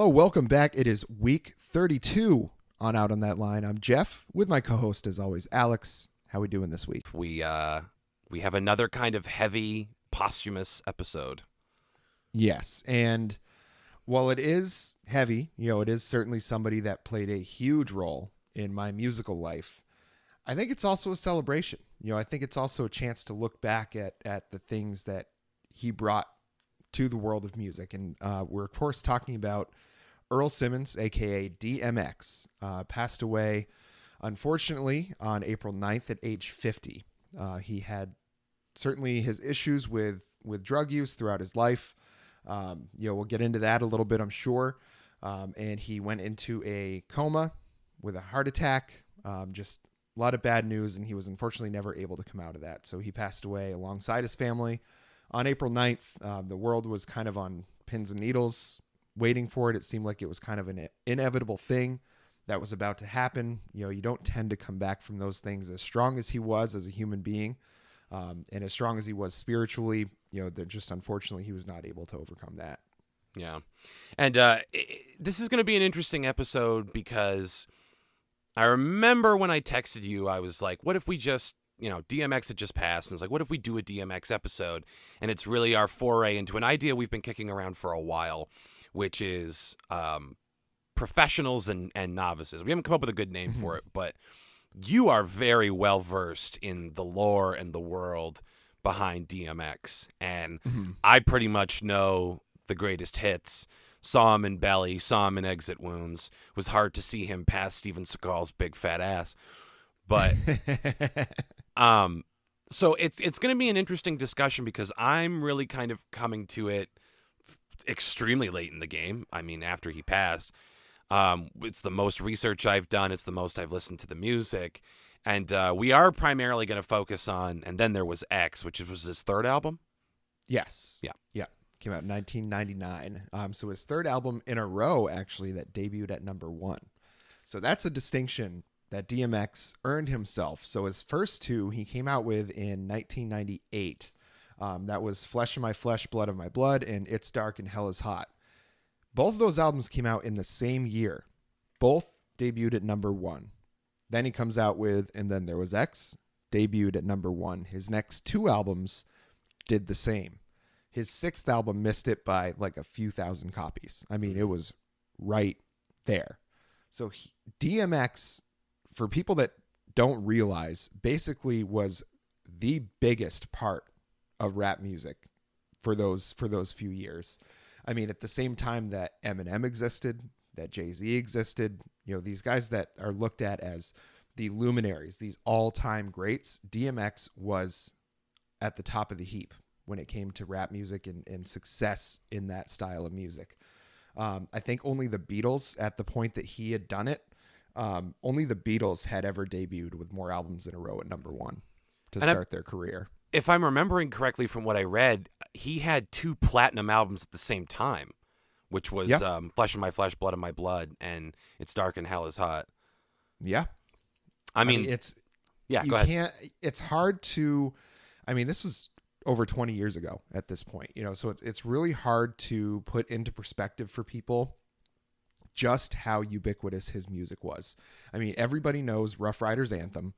Hello, welcome back. It is week 32 on Out on That Line. I'm Geoff with my co-host, as always, Alex. How we doing this week? We have another kind of heavy posthumous episode. Yes, and while it is heavy, it is certainly somebody that played a huge role in my musical life. I think it's also a celebration. I think it's also a chance to look back at the things that he brought to the world of music. And we're, of course, talking about Earl Simmons, a.k.a. DMX, passed away, unfortunately, on April 9th at age 50. He had certainly his issues with drug use throughout his life. We'll get into that a little bit, I'm sure. And he went into a coma with a heart attack, just a lot of bad news, and he was unfortunately never able to come out of that. So he passed away alongside his family on April 9th. The world was kind of on pins and needles waiting for it. It seemed like it was kind of an inevitable thing that was about to happen. You don't tend to come back from those things as strong as he was as a human being, and as strong as he was spiritually. That just unfortunately he was not able to overcome that. Yeah. And this is going to be an interesting episode because I remember when I texted you, I was like, what if we just, DMX had just passed, and it's like, what if we do a DMX episode? And it's really our foray into an idea we've been kicking around for a while, which is professionals and novices. We haven't come up with a good name for it, but you are very well versed in the lore and the world behind DMX. And I pretty much know the greatest hits. Saw him in Belly, saw him in Exit Wounds. It was hard to see him past Steven Seagal's big fat ass. But so it's going to be an interesting discussion because I'm really kind of coming to it extremely late in the game. I mean, after he passed, it's the most research I've done. It's the most I've listened to the music. And we are primarily going to focus on, and then there was X, which was his third album. Yes. Yeah. Came out in 1999. So his third album in a row, actually, that debuted at number 1. So that's a distinction that DMX earned himself. So his first two he came out with in 1998. That was Flesh of My Flesh, Blood of My Blood, and It's Dark and Hell is Hot. Both of those albums came out in the same year. Both debuted at number 1. Then he comes out with And Then There Was X, debuted at number 1. His next two albums did the same. His sixth album missed it by like a few thousand copies. I mean, it was right there. So DMX, for people that don't realize, basically was the biggest part of rap music for those few years. I mean, at the same time that Eminem existed, that Jay-Z existed, these guys that are looked at as the luminaries, these all-time greats, DMX was at the top of the heap when it came to rap music and success in that style of music. I think only the Beatles, at the point that he had done it, only the Beatles had ever debuted with more albums in a row at number 1 to start their career. If I'm remembering correctly from what I read, he had 2 platinum albums at the same time, which was Flesh of My Flesh, Blood of My Blood, and It's Dark and Hell is Hot. Yeah. I mean it's... Yeah, you go ahead. Can't... It's hard to... I mean, this was over 20 years ago at this point, so it's really hard to put into perspective for people just how ubiquitous his music was. I mean, everybody knows Rough Riders Anthem.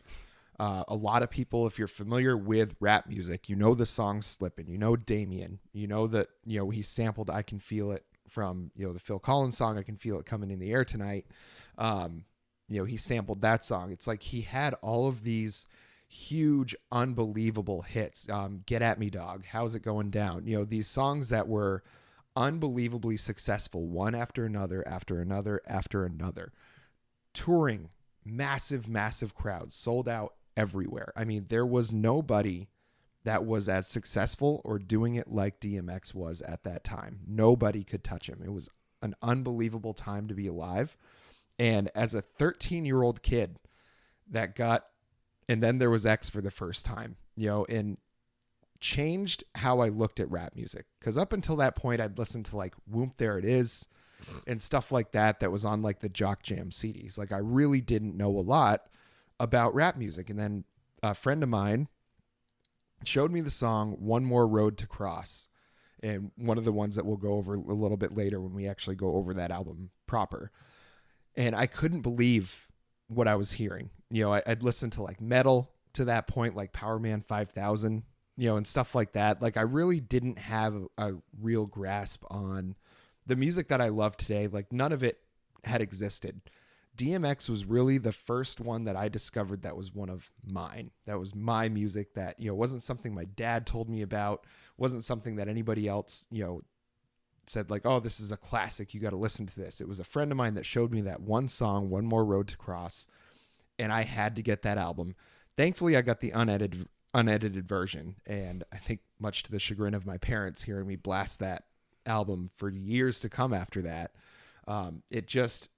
A lot of people, if you're familiar with rap music, the song Slippin', Damien, that, he sampled I Can Feel It from, the Phil Collins song, I Can Feel It Coming in the Air Tonight. He sampled that song. It's like he had all of these huge, unbelievable hits. Get At Me Dog, How's It Going Down? These songs that were unbelievably successful, one after another, after another, after another. Touring, massive crowds, sold out everywhere. I mean, there was nobody that was as successful or doing it like DMX was at that time. Nobody could touch him. It was an unbelievable time to be alive. And as a 13-year-old kid that got And Then There Was X for the first time, and changed how I looked at rap music. Because up until that point, I'd listened to like Whoop There It Is and stuff like that was on like the Jock Jam CDs. Like I really didn't know a lot about rap music. And then a friend of mine showed me the song One More Road to Cross. and one of the ones that we'll go over a little bit later when we actually go over that album proper. And I couldn't believe what I was hearing. I'd listened to like metal to that point, like Power Man 5000, and stuff like that. Like I really didn't have a real grasp on the music that I love today. Like none of it had existed. DMX was really the first one that I discovered that was one of mine. That was my music that, wasn't something my dad told me about, wasn't something that anybody else, said like, oh, this is a classic, you got to listen to this. It was a friend of mine that showed me that one song, One More Road to Cross, and I had to get that album. Thankfully, I got the unedited version, and I think much to the chagrin of my parents hearing me blast that album for years to come after that, it just,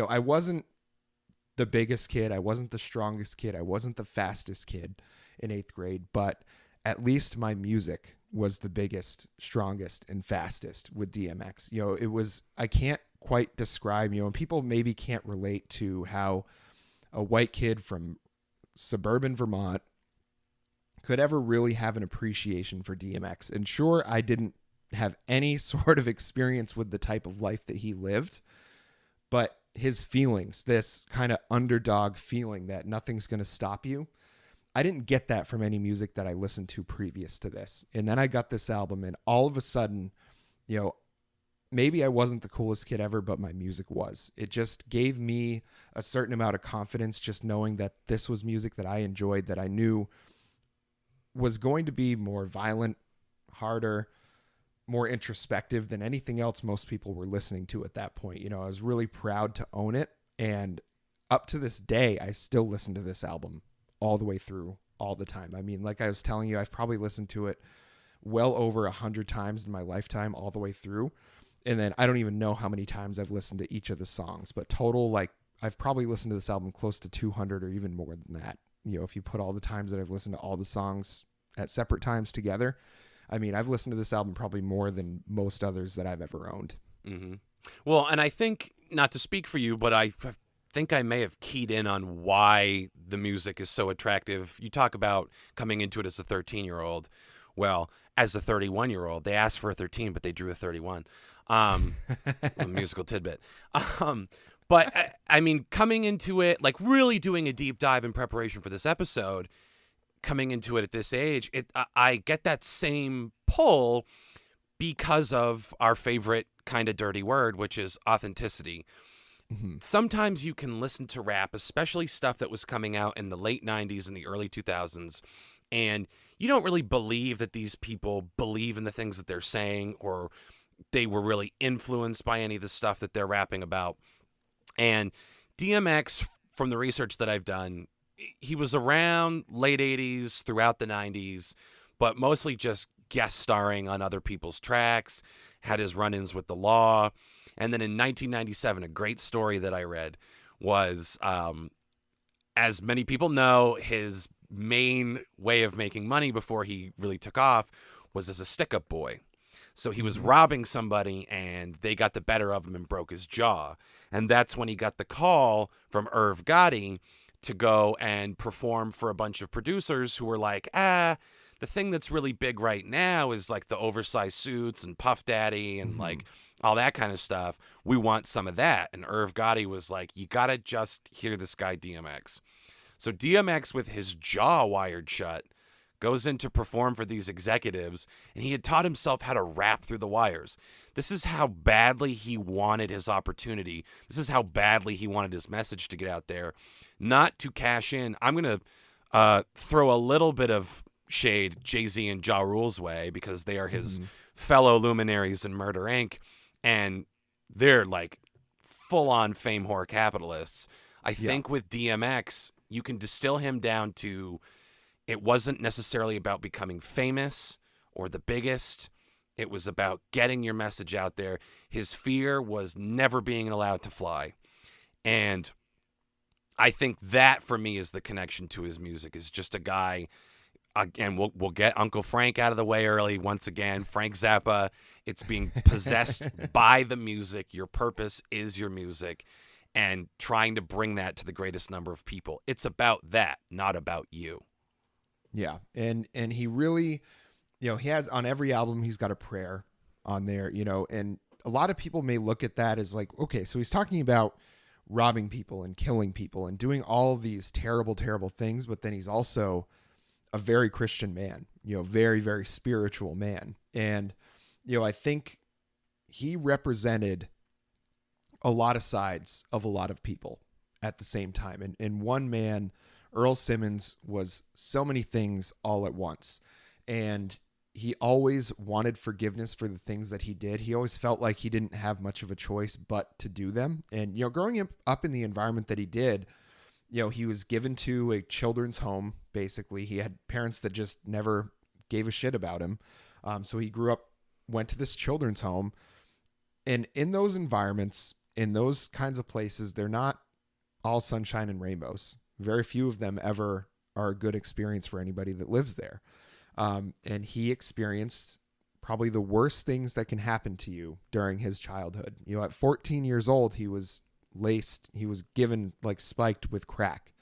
I wasn't the biggest kid, I wasn't the strongest kid, I wasn't the fastest kid in 8th grade, but at least my music was the biggest, strongest, and fastest with DMX. It was, I can't quite describe, and people maybe can't relate to how a white kid from suburban Vermont could ever really have an appreciation for DMX. And sure, I didn't have any sort of experience with the type of life that he lived, but his feelings, this kind of underdog feeling that nothing's going to stop you, I didn't get that from any music that I listened to previous to this. And then I got this album, and all of a sudden, maybe I wasn't the coolest kid ever, but my music was. It just gave me a certain amount of confidence just knowing that this was music that I enjoyed, that I knew was going to be more violent, harder, more introspective than anything else most people were listening to at that point. I was really proud to own it. And up to this day, I still listen to this album all the way through, all the time. I mean, like I was telling you, I've probably listened to it well over 100 times in my lifetime, all the way through. And then I don't even know how many times I've listened to each of the songs, but total, like I've probably listened to this album close to 200 or even more than that. If you put all the times that I've listened to all the songs at separate times together, I mean, I've listened to this album probably more than most others that I've ever owned. Mm-hmm. Well, and I think, not to speak for you, but I think I may have keyed in on why the music is so attractive. You talk about coming into it as a 13-year-old. Well, as a 31-year-old, they asked for a 13, but they drew a 31. A musical tidbit. But I mean, coming into it, like really doing a deep dive in preparation for this episode, coming into it at this age, I get that same pull because of our favorite kind of dirty word, which is authenticity. Mm-hmm. Sometimes you can listen to rap, especially stuff that was coming out in the late 90s and the early 2000s, and you don't really believe that these people believe in the things that they're saying, or they were really influenced by any of the stuff that they're rapping about. And DMX, from the research that I've done, he was around late 80s throughout the 90s, but mostly just guest starring on other people's tracks, had his run-ins with the law. And then in 1997, a great story that I read was, as many people know, his main way of making money before he really took off was as a stick-up boy. So he was robbing somebody, and they got the better of him and broke his jaw. And that's when he got the call from Irv Gotti to go and perform for a bunch of producers who were like, the thing that's really big right now is like the oversized suits and Puff Daddy and like all that kind of stuff. We want some of that. And Irv Gotti was like, you got to just hear this guy DMX. So DMX, with his jaw wired shut, goes in to perform for these executives, and he had taught himself how to rap through the wires. This is how badly he wanted his opportunity. This is how badly he wanted his message to get out there, not to cash in. I'm going to throw a little bit of shade Jay-Z and Ja Rule's way, because they are his fellow luminaries in Murder, Inc., and they're like full-on fame whore capitalists. I think with DMX, you can distill him down to, it wasn't necessarily about becoming famous or the biggest. It was about getting your message out there. His fear was never being allowed to fly. And I think that, for me, is the connection to his music, is just a guy. Again, we'll get Uncle Frank out of the way early once again. Frank Zappa, it's being possessed by the music. Your purpose is your music, and trying to bring that to the greatest number of people. It's about that, not about you. Yeah. And he really, he has, on every album, he's got a prayer. on there, and a lot of people may look at that as like, okay, so he's talking about robbing people and killing people and doing all of these terrible, terrible things, but then he's also a very Christian man, very, very spiritual man. And, I think he represented a lot of sides of a lot of people at the same time. And one man, Earl Simmons, was so many things all at once. And he always wanted forgiveness for the things that he did. He always felt like he didn't have much of a choice but to do them. And, growing up in the environment that he did, he was given to a children's home, basically. He had parents that just never gave a shit about him. So he grew up, went to this children's home. And in those environments, in those kinds of places, they're not all sunshine and rainbows. Very few of them ever are a good experience for anybody that lives there. And he experienced probably the worst things that can happen to you during his childhood. At 14 years old, he was given spiked with crack,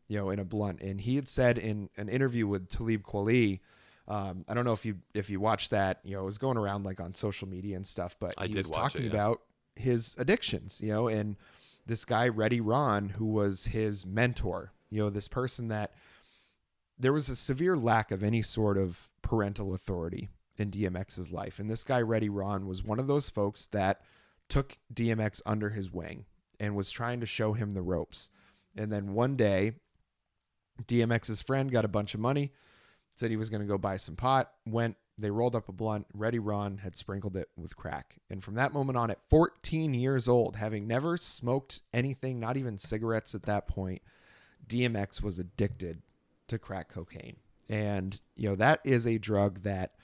in a blunt. And he had said in an interview with Talib Kweli, I don't know if you watched that, it was going around on social media and stuff, but he was talking about his addictions, and this guy, Reddy Ron, who was his mentor, this person that there was a severe lack of any sort of parental authority in DMX's life. And this guy, Reddy Ron, was one of those folks that took DMX under his wing and was trying to show him the ropes. And then one day, DMX's friend got a bunch of money, said he was going to go buy some pot, they rolled up a blunt. Reddy Ron had sprinkled it with crack. And from that moment on, at 14 years old, having never smoked anything, not even cigarettes at that point, DMX was addicted to crack cocaine. And, that is a drug that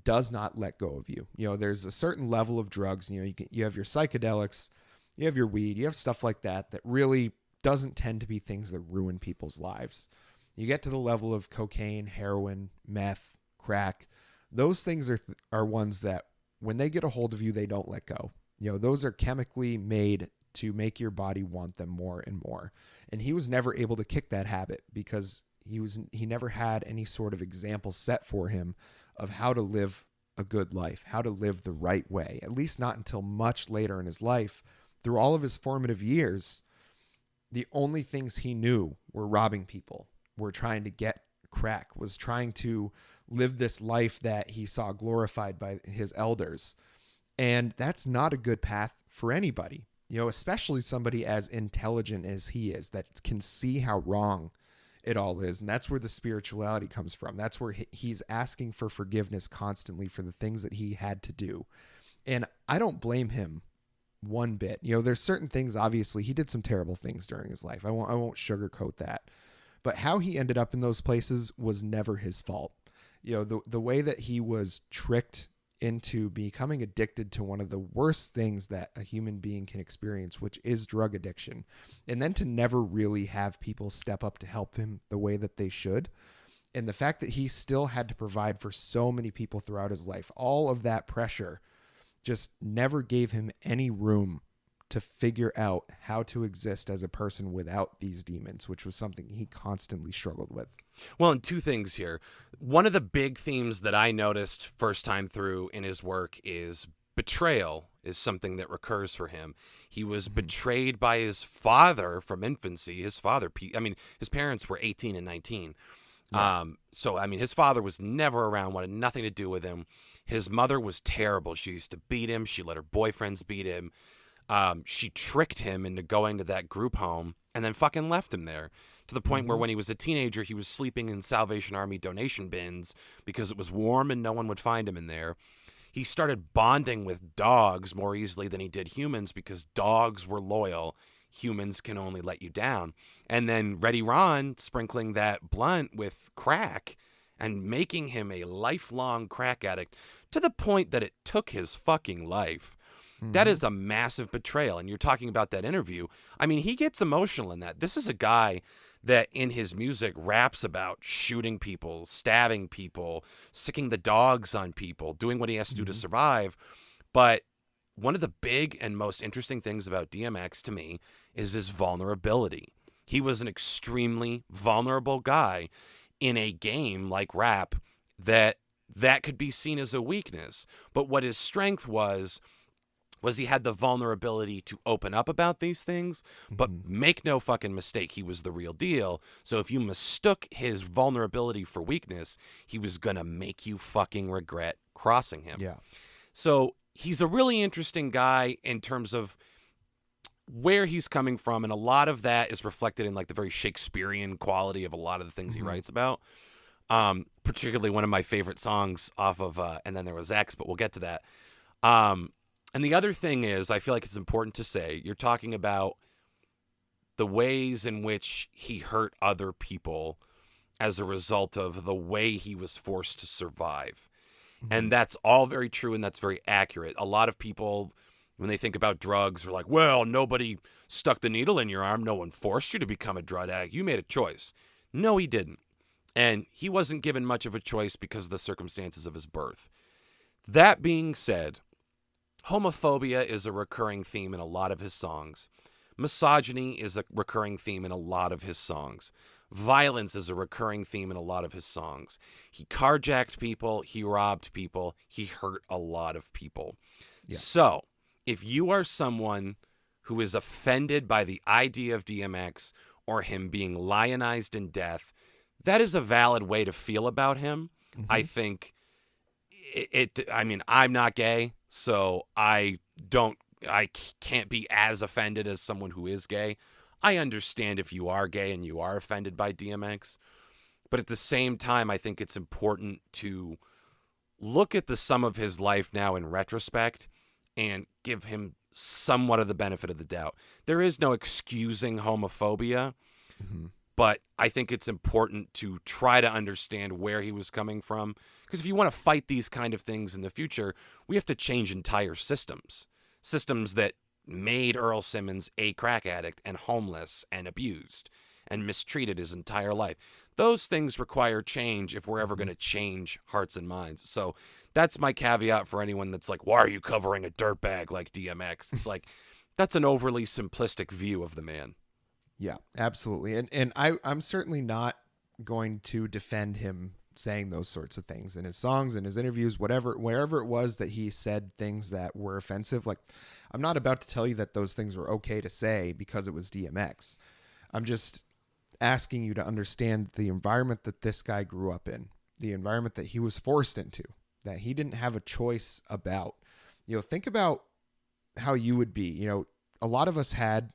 does not let go of you. There's a certain level of drugs, you have your psychedelics, you have your weed, you have stuff like that really doesn't tend to be things that ruin people's lives. You get to the level of cocaine, heroin, meth, crack. Those things are ones that when they get a hold of you, they don't let go. Those are chemically made to make your body want them more and more. And he was never able to kick that habit because he never had any sort of example set for him of how to live a good life, how to live the right way, at least not until much later in his life. Through all of his formative years, the only things he knew were robbing people, were trying to get crack, was trying to live this life that he saw glorified by his elders. And that's not a good path for anybody, especially somebody as intelligent as he is, that can see how wrong it all is. And that's where the spirituality comes from. That's where he's asking for forgiveness constantly for the things that he had to do. And I don't blame him one bit. There's certain things, obviously he did some terrible things during his life. I won't sugarcoat that, but how he ended up in those places was never his fault. The way that he was tricked into becoming addicted to one of the worst things that a human being can experience, which is drug addiction, and then to never really have people step up to help him the way that they should. And the fact that he still had to provide for so many people throughout his life, all of that pressure just never gave him any room to figure out how to exist as a person without these demons, which was something he constantly struggled with. Well, and two things here. One of the big themes that I noticed first time through in his work is betrayal is something that recurs for him. He was betrayed by his father from infancy. His parents were 18 and 19. Yeah. His father was never around, wanted nothing to do with him. His mother was terrible. She used to beat him. She let her boyfriends beat him. She tricked him into going to that group home and then fucking left him there, to the point where when he was a teenager, he was sleeping in Salvation Army donation bins because it was warm and no one would find him in there. He started bonding with dogs more easily than he did humans because dogs were loyal. Humans can only let you down. And then Reddy Ron sprinkling that blunt with crack and making him a lifelong crack addict to the point that it took his fucking life. That is a massive betrayal. And you're talking about that interview. I mean, he gets emotional in that. This is a guy that in his music raps about shooting people, stabbing people, sicking the dogs on people, doing what he has to do to survive. But one of the big and most interesting things about DMX to me is his vulnerability. He was an extremely vulnerable guy in a game like rap that that could be seen as a weakness. But what his strength was he had the vulnerability to open up about these things, but make no fucking mistake, he was the real deal. So if you mistook his vulnerability for weakness, he was going to make you fucking regret crossing him. Yeah. So he's a really interesting guy in terms of where he's coming from, and a lot of that is reflected in like the very Shakespearean quality of a lot of the things he writes about. Particularly one of my favorite songs off of And Then There Was X, but we'll get to that. And the other thing is, I feel like it's important to say, you're talking about the ways in which he hurt other people as a result of the way he was forced to survive. And that's all very true, and that's very accurate. A lot of people, when they think about drugs, are like, well, nobody stuck the needle in your arm. No one forced you to become a drug addict. You made a choice. No, he didn't. And he wasn't given much of a choice because of the circumstances of his birth. That being said, homophobia is a recurring theme in a lot of his songs. Misogyny is a recurring theme in a lot of his songs. Violence is a recurring theme in a lot of his songs. He carjacked people. He robbed people. He hurt a lot of people. Yeah. So if you are someone who is offended by the idea of DMX or him being lionized in death, that is a valid way to feel about him. I think I mean, I'm not gay, so I can't be as offended as someone who is gay. I understand if you are gay and you are offended by DMX, but at the same time, I think it's important to look at the sum of his life now in retrospect and give him somewhat of the benefit of the doubt. There is no excusing homophobia, but I think it's important to try to understand where he was coming from. Because if you want to fight these kind of things in the future, we have to change entire systems. Systems that made Earl Simmons a crack addict and homeless and abused and mistreated his entire life. Those things require change if we're ever going to change hearts and minds. So that's my caveat for anyone that's like, why are you covering a dirtbag like DMX? It's like, that's an overly simplistic view of the man. Yeah, absolutely. And I'm certainly not going to defend him saying those sorts of things in his songs, in his interviews, wherever it was that he said things that were offensive. Like, I'm not about to tell you that those things were okay to say because it was DMX. I'm just asking you to understand the environment that this guy grew up in, the environment that he was forced into, that he didn't have a choice about. Think about how you would be. A lot of us had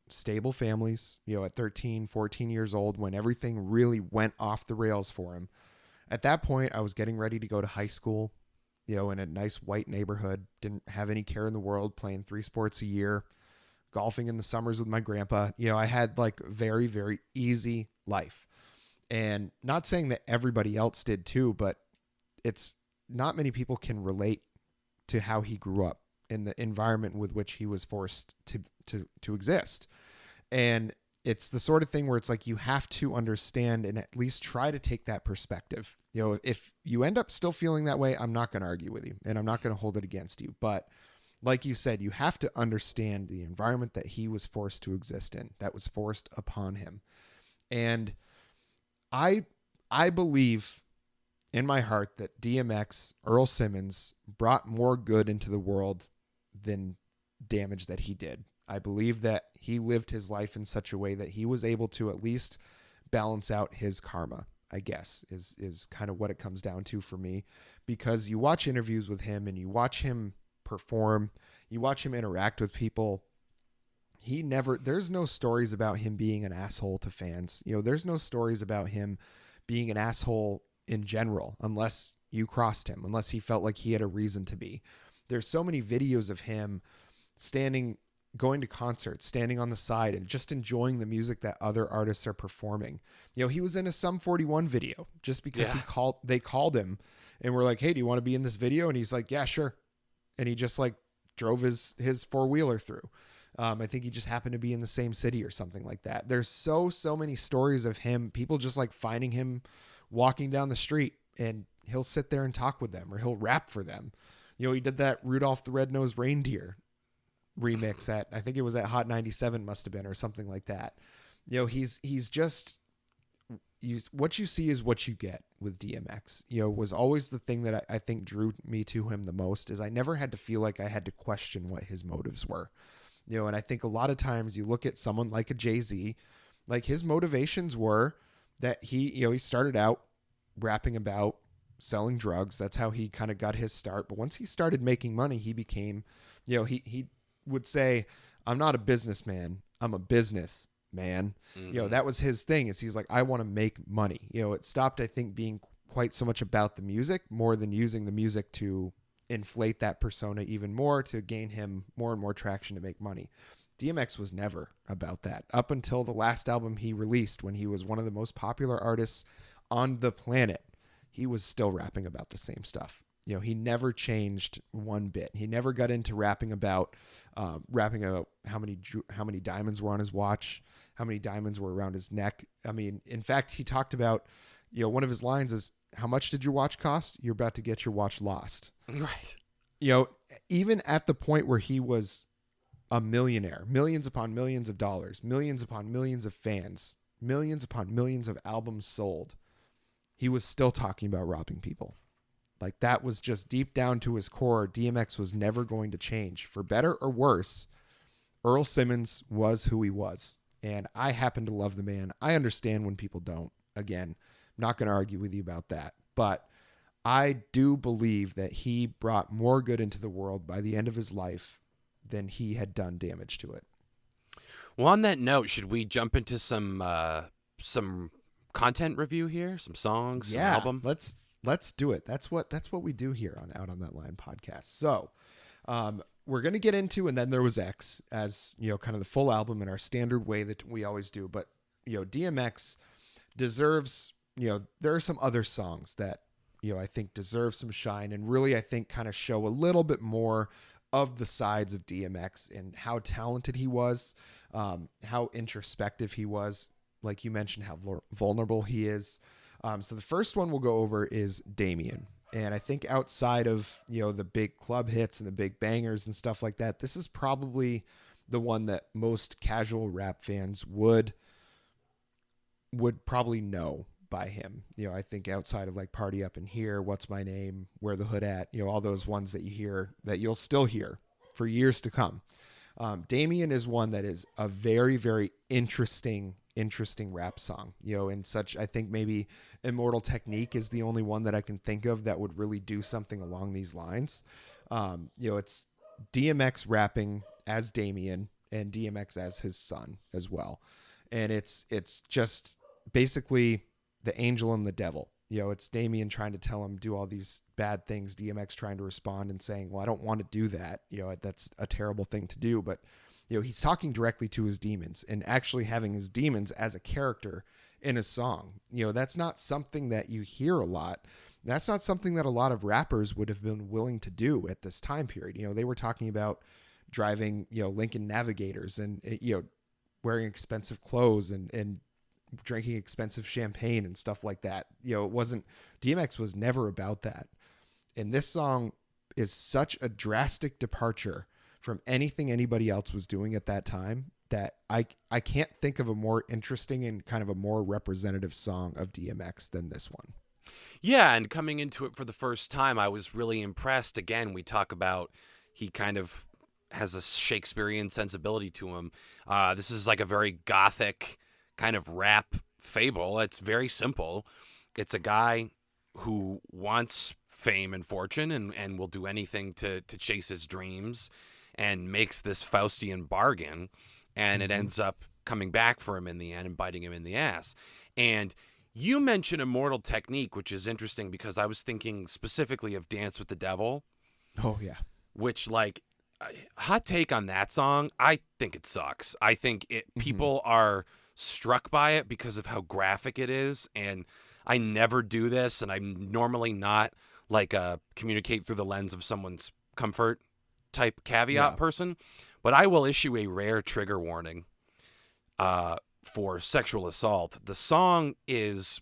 stable families, at 13, 14 years old, when everything really went off the rails for him. At that point, I was getting ready to go to high school, in a nice white neighborhood, didn't have any care in the world, playing 3 sports a year, golfing in the summers with my grandpa. I had like very, very easy life. And not saying that everybody else did too, but it's not many people can relate to how he grew up in the environment with which he was forced to exist. And it's the sort of thing where it's like, you have to understand and at least try to take that perspective. If you end up still feeling that way, I'm not going to argue with you and I'm not going to hold it against you. But like you said, you have to understand the environment that he was forced to exist in, that was forced upon him. And I believe in my heart that DMX, Earl Simmons, brought more good into the world than damage that he did. I believe that he lived his life in such a way that he was able to at least balance out his karma, I guess, is kind of what it comes down to for me. Because you watch interviews with him and you watch him perform, you watch him interact with people. There's no stories about him being an asshole to fans. There's no stories about him being an asshole in general, unless you crossed him, unless he felt like he had a reason to be. There's so many videos of him going to concerts, standing on the side and just enjoying the music that other artists are performing. He was in a Sum 41 video just because they called him and were like, hey, do you want to be in this video? And he's like, yeah, sure. And he just like drove his 4-wheeler through. I think he just happened to be in the same city or something like that. There's so many stories of him, people just like finding him walking down the street and he'll sit there and talk with them or he'll rap for them. He did that Rudolph the Red-Nosed Reindeer remix I think it was at Hot 97 must have been, or something like that. He's just, what you see is what you get. with DMX, was always the thing that I think drew me to him the most, is I never had to feel like I had to question what his motives were. And I think a lot of times you look at someone like a Jay-Z, like his motivations were that he started out rapping about selling drugs. That's how he kind of got his start. But once he started making money, he became, he would say, I'm not a businessman, I'm a business man. That was his thing, is he's like, I want to make money. It stopped, I think, being quite so much about the music more than using the music to inflate that persona even more to gain him more and more traction to make money. DMX was never about that up until the last album he released, when he was one of the most popular artists on the planet. He was still rapping about the same stuff. He never changed one bit. He never got into rapping about how many diamonds were on his watch, how many diamonds were around his neck. I mean, in fact, he talked about, one of his lines is, how much did your watch cost? You're about to get your watch lost. Right. Even at the point where he was a millionaire, millions upon millions of dollars, millions upon millions of fans, millions upon millions of albums sold, he was still talking about robbing people. Like, that was just deep down to his core. DMX was never going to change. For better or worse, Earl Simmons was who he was. And I happen to love the man. I understand when people don't. Again, I'm not going to argue with you about that. But I do believe that he brought more good into the world by the end of his life than he had done damage to it. Well, on that note, should we jump into some content review here? Some songs, some album? Let's do it. That's what we do here on Out on That Line podcast. So we're going to get into And Then There Was X as, kind of the full album in our standard way that we always do. But, DMX deserves, there are some other songs that, I think deserve some shine, and really, I think, kind of show a little bit more of the sides of DMX and how talented he was, how introspective he was. Like you mentioned, how vulnerable he is. So the first one we'll go over is Damien. And I think outside of, the big club hits and the big bangers and stuff like that, this is probably the one that most casual rap fans would probably know by him. I think outside of like Party Up in Here, What's My Name, Where the Hood At, all those ones that you hear, that you'll still hear for years to come. Damien is one that is a very, very interesting rap song, and such. I think maybe Immortal Technique is the only one that I can think of that would really do something along these lines. It's DMX rapping as Damien and DMX as his son as well. And it's just basically the angel and the devil. It's Damien trying to tell him do all these bad things, DMX trying to respond and saying, well, I don't want to do that. That's a terrible thing to do. But, he's talking directly to his demons and actually having his demons as a character in a song. That's not something that you hear a lot. That's not something that a lot of rappers would have been willing to do at this time period. They were talking about driving, Lincoln Navigators and, wearing expensive clothes and drinking expensive champagne and stuff like that. DMX was never about that. And this song is such a drastic departure from anything anybody else was doing at that time that I can't think of a more interesting and kind of a more representative song of DMX than this one. Yeah, and coming into it for the first time, I was really impressed. Again, we talk about he kind of has a Shakespearean sensibility to him. This is like a very gothic kind of rap fable. It's very simple. It's a guy who wants fame and fortune and will do anything to chase his dreams and makes this Faustian bargain, and it ends up coming back for him in the end and biting him in the ass. And you mentioned Immortal Technique, which is interesting because I was thinking specifically of Dance with the Devil. Oh, yeah. Which, like, hot take on that song, I think it sucks. I think people are struck by it because of how graphic it is, and I never do this, and I'm normally not like a communicate through the lens of someone's comfort type caveat person, but I will issue a rare trigger warning for sexual assault. The song is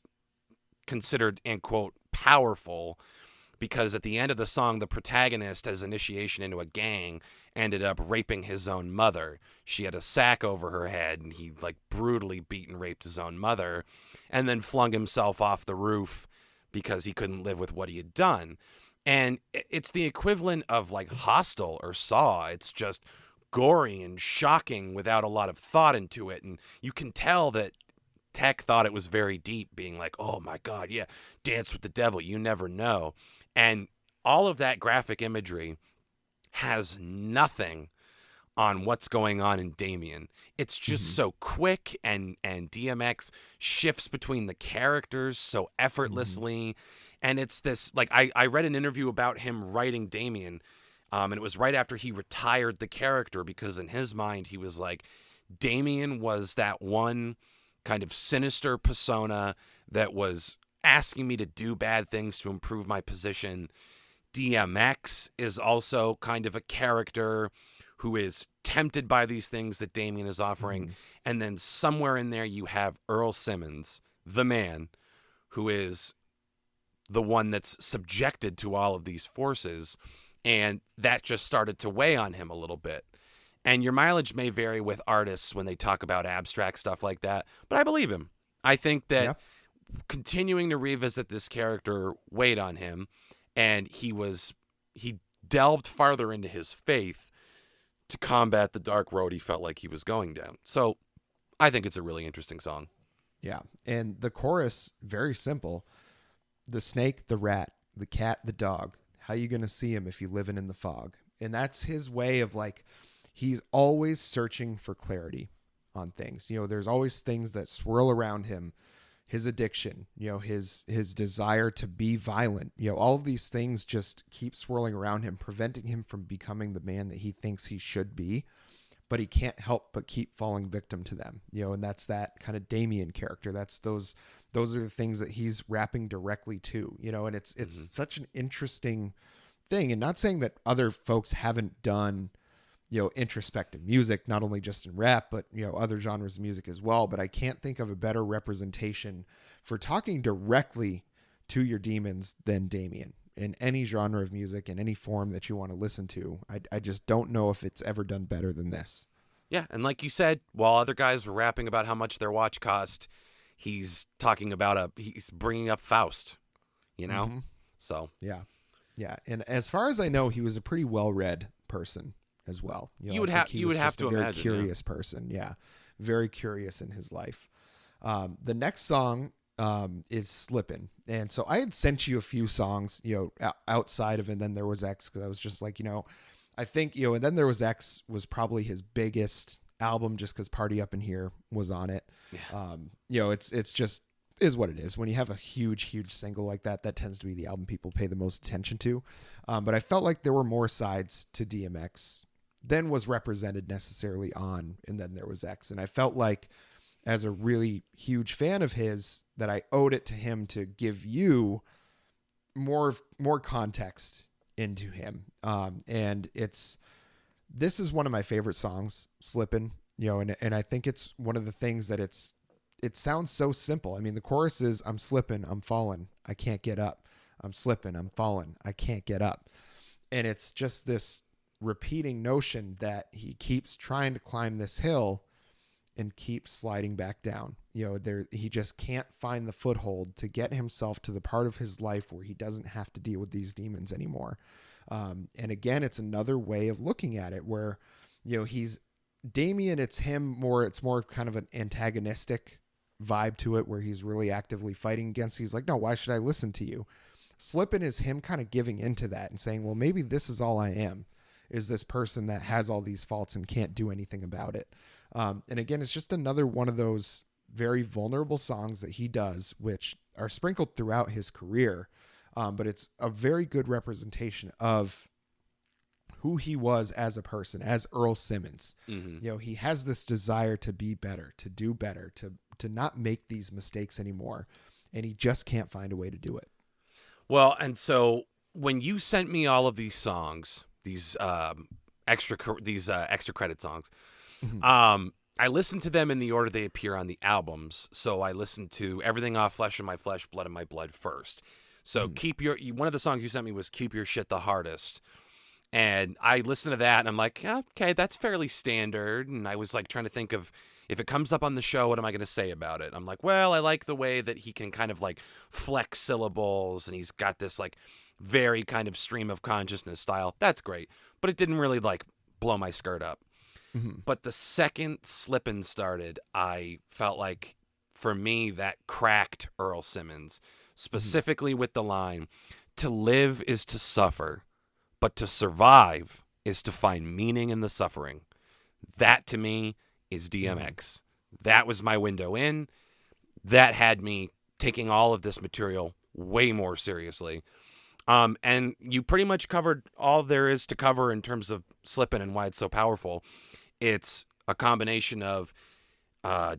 considered, end quote, powerful because at the end of the song, the protagonist, as initiation into a gang, ended up raping his own mother. She had a sack over her head, and he like brutally beat and raped his own mother, and then flung himself off the roof because he couldn't live with what he had done. And it's the equivalent of like Hostel or Saw. It's just gory and shocking without a lot of thought into it. And you can tell that Tech thought it was very deep, being like, oh my God, yeah, dance with the devil. You never know. And all of that graphic imagery has nothing on what's going on in Damien. It's just so quick, and DMX shifts between the characters so effortlessly. And it's this, like, I read an interview about him writing Damien, and it was right after he retired the character, because in his mind, he was like, Damien was that one kind of sinister persona that was asking me to do bad things to improve my position. DMX is also kind of a character who is tempted by these things that Damien is offering. And then somewhere in there you have Earl Simmons, the man, who is the one that's subjected to all of these forces. And that just started to weigh on him a little bit. And your mileage may vary with artists when they talk about abstract stuff like that, but I believe him. I think that continuing to revisit this character weighed on him, and he delved farther into his faith to combat the dark road he felt like he was going down. So I think it's a really interesting song. Yeah. And the chorus, very simple. The snake, the rat, the cat, the dog. How you going to see him if you living in the fog? And that's his way of, like, he's always searching for clarity on things. You know, there's always things that swirl around him. His addiction, you know, his desire to be violent, you know, all of these things just keep swirling around him, preventing him from becoming the man that he thinks he should be, but he can't help but keep falling victim to them, you know, and that's that kind of Damien character. That's those are the things that he's rapping directly to, you know, and it's such an interesting thing. And not saying that other folks haven't done, you know, introspective music, not only just in rap, but, you know, other genres of music as well. But I can't think of a better representation for talking directly to your demons than Damien in any genre of music, in any form that you want to listen to. I just don't know if it's ever done better than this. Yeah. And like you said, while other guys were rapping about how much their watch cost, he's talking about he's bringing up Faust, you know? So. Yeah. Yeah. And as far as I know, he was a pretty well-read person as well. You would have to a very imagine, curious person. Yeah. Very curious in his life. The next song is Slippin'. And so I had sent you a few songs, you know, outside of And Then There Was X, because I was just like, you know, I think, you know, And Then There Was X was probably his biggest album, just because Party Up in Here was on it. Yeah. You know, it's just is what it is. When you have a huge single like that, that tends to be the album people pay the most attention to. But I felt like there were more sides to DMX than was represented necessarily on And Then There Was X. And I felt like, as a really huge fan of his, that I owed it to him to give you more context into him. And this is one of my favorite songs, Slippin', you know, and I think it's one of the things that it sounds so simple. I mean, the chorus is, I'm slipping, I'm falling, I can't get up. I'm slipping, I'm falling, I can't get up. And it's just this repeating notion that he keeps trying to climb this hill and keeps sliding back down. You know, he just can't find the foothold to get himself to the part of his life where he doesn't have to deal with these demons anymore. And again, it's another way of looking at it where, you know, he's Damien, it's more kind of an antagonistic vibe to it, where he's really actively fighting against. He's like, no, why should I listen to you? Slippin' is him kind of giving into that and saying, well, maybe this is all I am, is this person that has all these faults and can't do anything about it. And again, it's just another one of those very vulnerable songs that he does, which are sprinkled throughout his career. But it's a very good representation of who he was as a person, as Earl Simmons. You know, he has this desire to be better, to do better, to not make these mistakes anymore. And he just can't find a way to do it. Well, and so when you sent me all of these songs, these extra credit songs, I listened to them in the order they appear on the albums. So I listened to Everything Off Flesh of My Flesh, Blood of My Blood first. So one of the songs you sent me was Keep Your Shit the Hardest. And I listened to that and I'm like, okay, that's fairly standard. And I was like trying to think of If it comes up on the show, what am I going to say about it? I'm like, well, I like the way that he can kind of like flex syllables, and he's got this like very kind of stream of consciousness style. That's great. But it didn't really like blow my skirt up. Mm-hmm. But the second Slippin' started, I felt like, for me, that cracked Earl Simmons, specifically with the line, "To live is to suffer, but to survive is to find meaning in the suffering." That, to me, is DMX. That was my window in. That had me taking all of this material way more seriously. And you pretty much covered all there is to cover in terms of Slippin' and why it's so powerful. It's a combination of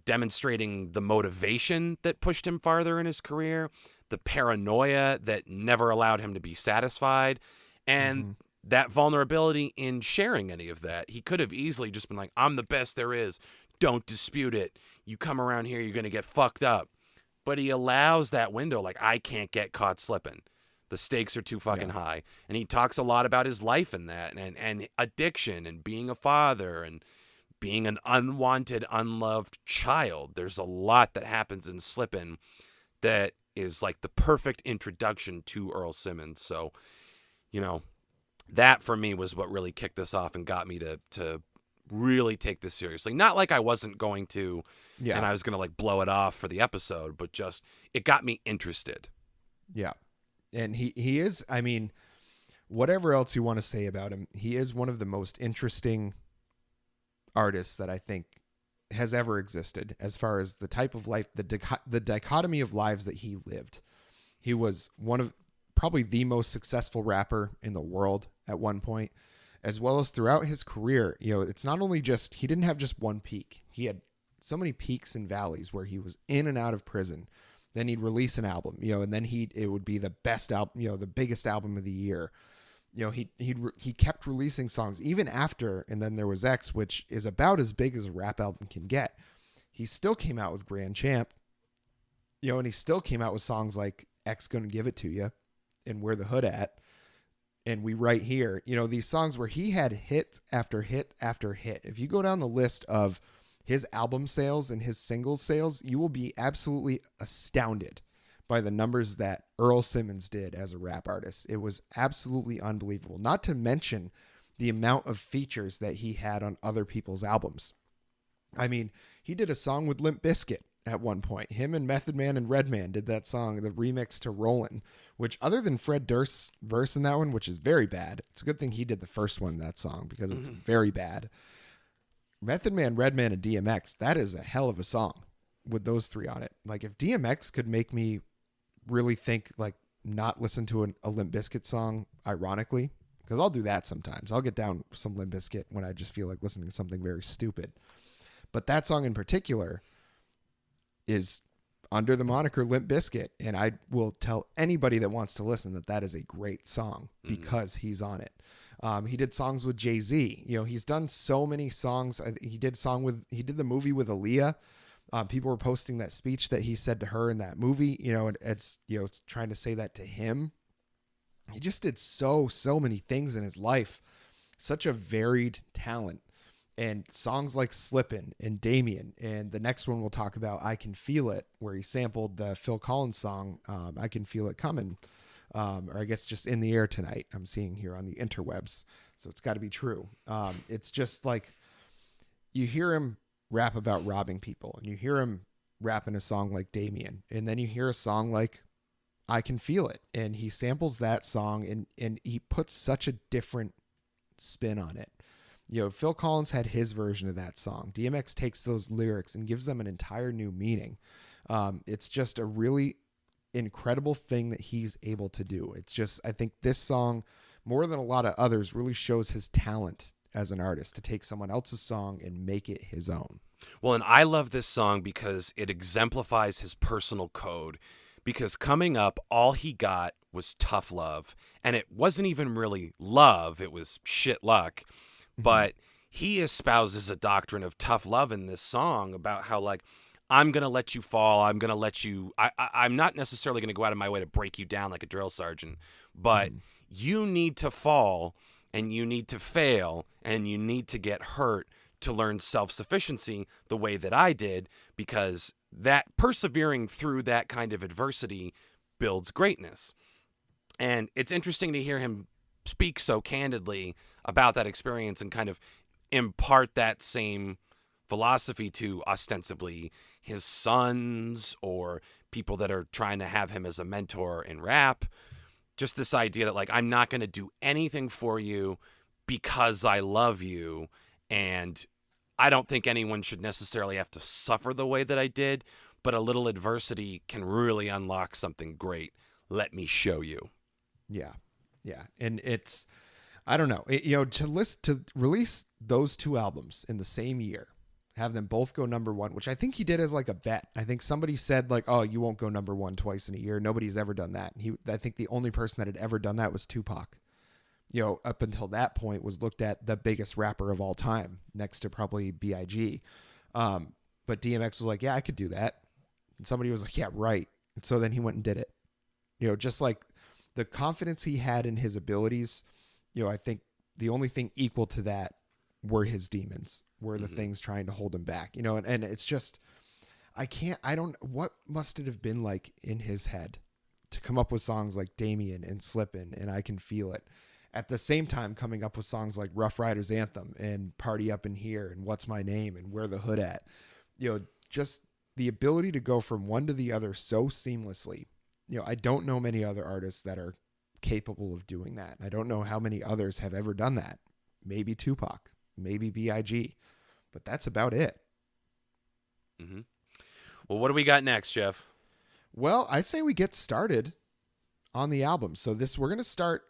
demonstrating the motivation that pushed him farther in his career, the paranoia that never allowed him to be satisfied, and that vulnerability in sharing any of that. He could have easily just been like, I'm the best there is. Don't dispute it. You come around here, you're going to get fucked up. But he allows that window, like, I can't get caught slipping. The stakes are too fucking high. And he talks a lot about his life in that, and addiction, and being a father, and being an unwanted, unloved child. There's a lot that happens in Slippin' that is like the perfect introduction to Earl Simmons. So, you know, that for me was what really kicked this off and got me to really take this seriously. Not like I wasn't going to, and I was going to like blow it off for the episode, but just it got me interested. Yeah. And he is, I mean, whatever else you want to say about him, he is one of the most interesting artists that I think has ever existed as far as the type of life, the dichotomy of lives that he lived. He was one of probably the most successful rapper in the world at one point, as well as throughout his career. You know, it's not only just, he didn't have just one peak. He had so many peaks and valleys where he was in and out of prison. Then he'd release an album, you know, and then it would be the best album, you know, the biggest album of the year. You know, he kept releasing songs even after, and then there was X, which is about as big as a rap album can get. He still came out with Grand Champ, you know, and he still came out with songs like X Gonna Give It To You and Where the Hood At and We Right Here. You know, these songs where he had hit after hit after hit. If you go down the list of his album sales and his single sales, you will be absolutely astounded by the numbers that Earl Simmons did as a rap artist. It was absolutely unbelievable. Not to mention the amount of features that he had on other people's albums. I mean, he did a song with Limp Bizkit at one point. Him and Method Man and Redman did that song, the remix to Rollin', which other than Fred Durst's verse in that one, which is very bad, it's a good thing he did the first one in that song because it's very bad. Method Man, Redman, and DMX, that is a hell of a song with those three on it. Like, if DMX could make me really think, like, not listen to a Limp Bizkit song, ironically, because I'll do that sometimes. I'll get down some Limp Bizkit when I just feel like listening to something very stupid. But that song in particular is under the moniker Limp Bizkit, and I will tell anybody that wants to listen that that is a great song because he's on it. He did songs with Jay-Z. You know, he's done so many songs. He did the movie with Aaliyah. People were posting that speech that he said to her in that movie. You know, it's trying to say that to him. He just did so many things in his life. Such a varied talent. And songs like Slippin' and Damien, and the next one we'll talk about, I Can Feel It, where he sampled the Phil Collins song, I Can Feel It Coming, or I guess just In the Air Tonight, I'm seeing here on the interwebs, so it's got to be true. It's just like, you hear him rap about robbing people, and you hear him rap in a song like Damien, and then you hear a song like I Can Feel It, and he samples that song, and he puts such a different spin on it. You know, Phil Collins had his version of that song. DMX takes those lyrics and gives them an entire new meaning. It's just a really incredible thing that he's able to do. It's just, I think this song, more than a lot of others, really shows his talent as an artist to take someone else's song and make it his own. Well, and I love this song because it exemplifies his personal code. Because coming up, all he got was tough love. And it wasn't even really love. It was shit luck. But he espouses a doctrine of tough love in this song about how, like, I'm going to let you fall. I'm going to let you, I'm not necessarily going to go out of my way to break you down like a drill sergeant, but you need to fall and you need to fail and you need to get hurt to learn self-sufficiency the way that I did, because that persevering through that kind of adversity builds greatness. And it's interesting to hear him speak so candidly about that experience and kind of impart that same philosophy to ostensibly his sons or people that are trying to have him as a mentor in rap. Just this idea that, like, I'm not going to do anything for you because I love you, and I don't think anyone should necessarily have to suffer the way that I did, but a little adversity can really unlock something great. Let me show you. Yeah. Yeah. And it's, I don't know, to release those two albums in the same year, have them both go number one, which I think he did as like a bet. I think somebody said like, oh, you won't go number one twice in a year. Nobody's ever done that. I think the only person that had ever done that was Tupac. Up until that point was looked at the biggest rapper of all time, next to probably B.I.G. But DMX was like, yeah, I could do that. And somebody was like, yeah, right. And so then he went and did it. Just like the confidence he had in his abilities, I think the only thing equal to that were his demons, were the things trying to hold him back, and it's just, what must it have been like in his head to come up with songs like Damien and Slippin' and I Can Feel It, at the same time coming up with songs like Rough Riders Anthem and Party Up in Here and What's My Name and Where the Hood At, just the ability to go from one to the other so seamlessly. I don't know many other artists that are capable of doing that. I don't know how many others have ever done that. Maybe Tupac, maybe B.I.G., but that's about it. Mm-hmm. Well, what do we got next, Geoff? Well, I say we get started on the album. So we're going to start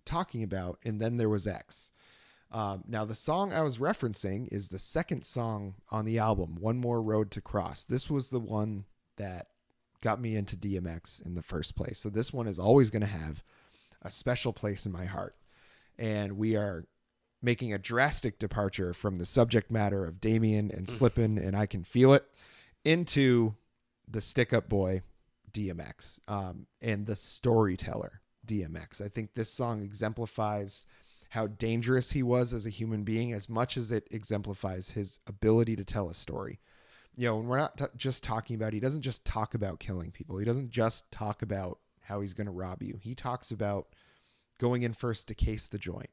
talking about And Then There Was X. Now, the song I was referencing is the second song on the album, One More Road to Cross. This was the one that got me into DMX in the first place. So this one is always going to have a special place in my heart. And we are making a drastic departure from the subject matter of Damien and Slippin' and I Can Feel It into the stick-up boy DMX and the storyteller DMX. I think this song exemplifies how dangerous he was as a human being as much as it exemplifies his ability to tell a story. And we're not just talking about, he doesn't just talk about killing people. He doesn't just talk about how he's going to rob you. He talks about going in first to case the joint,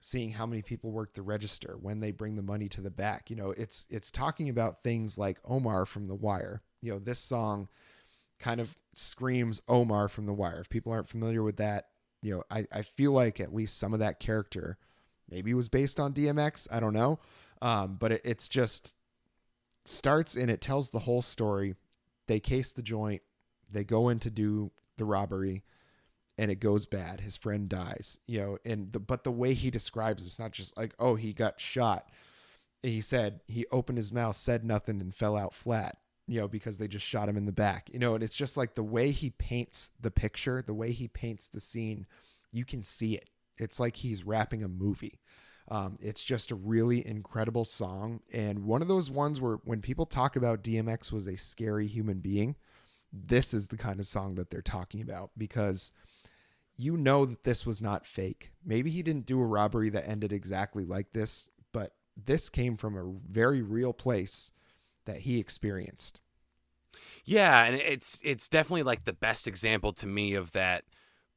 seeing how many people work the register, when they bring the money to the back. It's talking about things like Omar from The Wire. This song kind of screams Omar from The Wire. If people aren't familiar with that, I feel like at least some of that character maybe was based on DMX. I don't know. But it's just starts and it tells the whole story. They case the joint. They go in to do the robbery. And it goes bad. His friend dies, but the way he describes it's not just like, oh, he got shot. He said he opened his mouth, said nothing, and fell out flat, because they just shot him in the back, and it's just like the way he paints the picture, the way he paints the scene, you can see it. It's like he's rapping a movie. It's just a really incredible song. And one of those ones where when people talk about DMX was a scary human being, this is the kind of song that they're talking about, because that this was not fake. Maybe he didn't do a robbery that ended exactly like this, but this came from a very real place that he experienced. Yeah, and it's definitely like the best example to me of that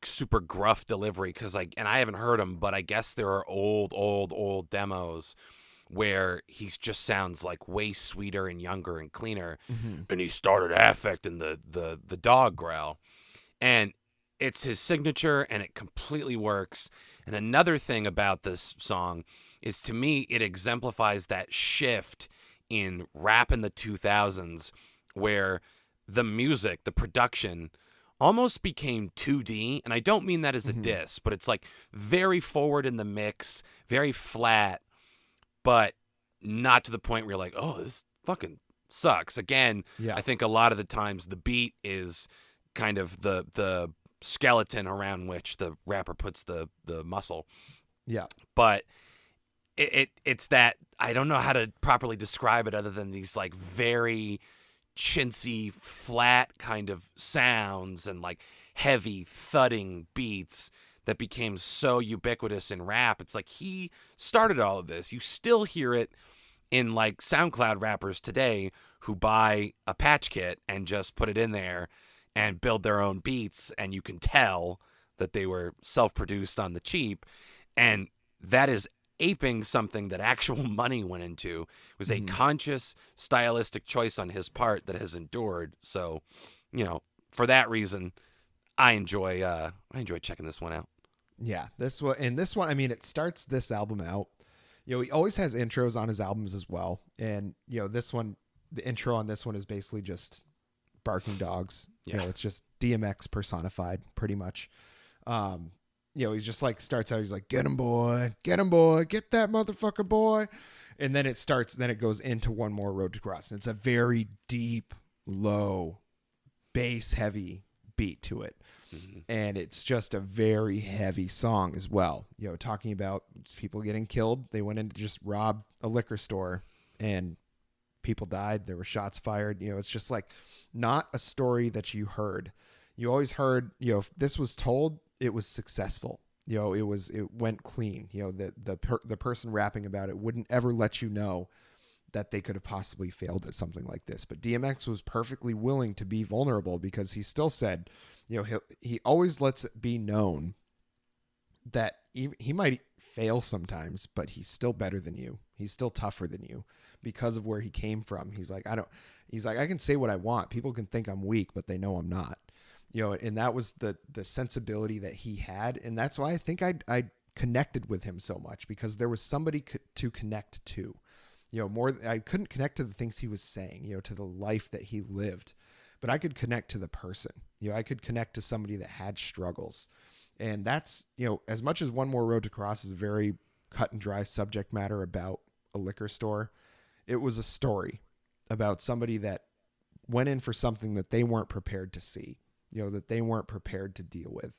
super gruff delivery, because I haven't heard him, but I guess there are old demos where he just sounds like way sweeter and younger and cleaner. Mm-hmm. And he started affecting the dog growl. And it's his signature, and it completely works. And another thing about this song is, to me, it exemplifies that shift in rap in the 2000s where the music, the production, almost became 2D. And I don't mean that as a diss, but it's like very forward in the mix, very flat, but not to the point where you're like, oh, this fucking sucks. Again, yeah. I think a lot of the times the beat is kind of the skeleton around which the rapper puts the muscle. Yeah. But it's that, I don't know how to properly describe it other than these like very chintzy, flat kind of sounds and like heavy thudding beats that became so ubiquitous in rap. It's like he started all of this. You still hear it in like SoundCloud rappers today who buy a patch kit and just put it in there and build their own beats, and you can tell that they were self-produced on the cheap, and that is aping something that actual money went into. It was a conscious stylistic choice on his part that has endured. So, for that reason, I enjoy checking this one out. Yeah, this one, I mean, it starts this album out. He always has intros on his albums as well. And, this one, the intro on this one is basically just barking dogs. Yeah. It's just DMX personified pretty much. He's just like starts out, he's like, get him boy, get that motherfucker boy. And then it goes into One More Road to Cross. And it's a very deep, low, bass heavy beat to it. And it's just a very heavy song as well. Talking about people getting killed. They went in to just rob a liquor store and people died. There were shots fired. It's just like not a story that you heard. You always heard, if this was told, it was successful. It went clean. The person rapping about it wouldn't ever let you know that they could have possibly failed at something like this. But DMX was perfectly willing to be vulnerable because he still said, he always lets it be known that he might fail sometimes, but he's still better than you. He's still tougher than you because of where he came from. He's like, I can say what I want. People can think I'm weak, but they know I'm not. And that was the sensibility that he had. And that's why I think I connected with him so much, because there was somebody to connect to. I couldn't connect to the things he was saying, to the life that he lived, but I could connect to the person. I could connect to somebody that had struggles. And that's, as much as One More Road to Cross is a very cut and dry subject matter about a liquor store, it was a story about somebody that went in for something that they weren't prepared to see, that they weren't prepared to deal with.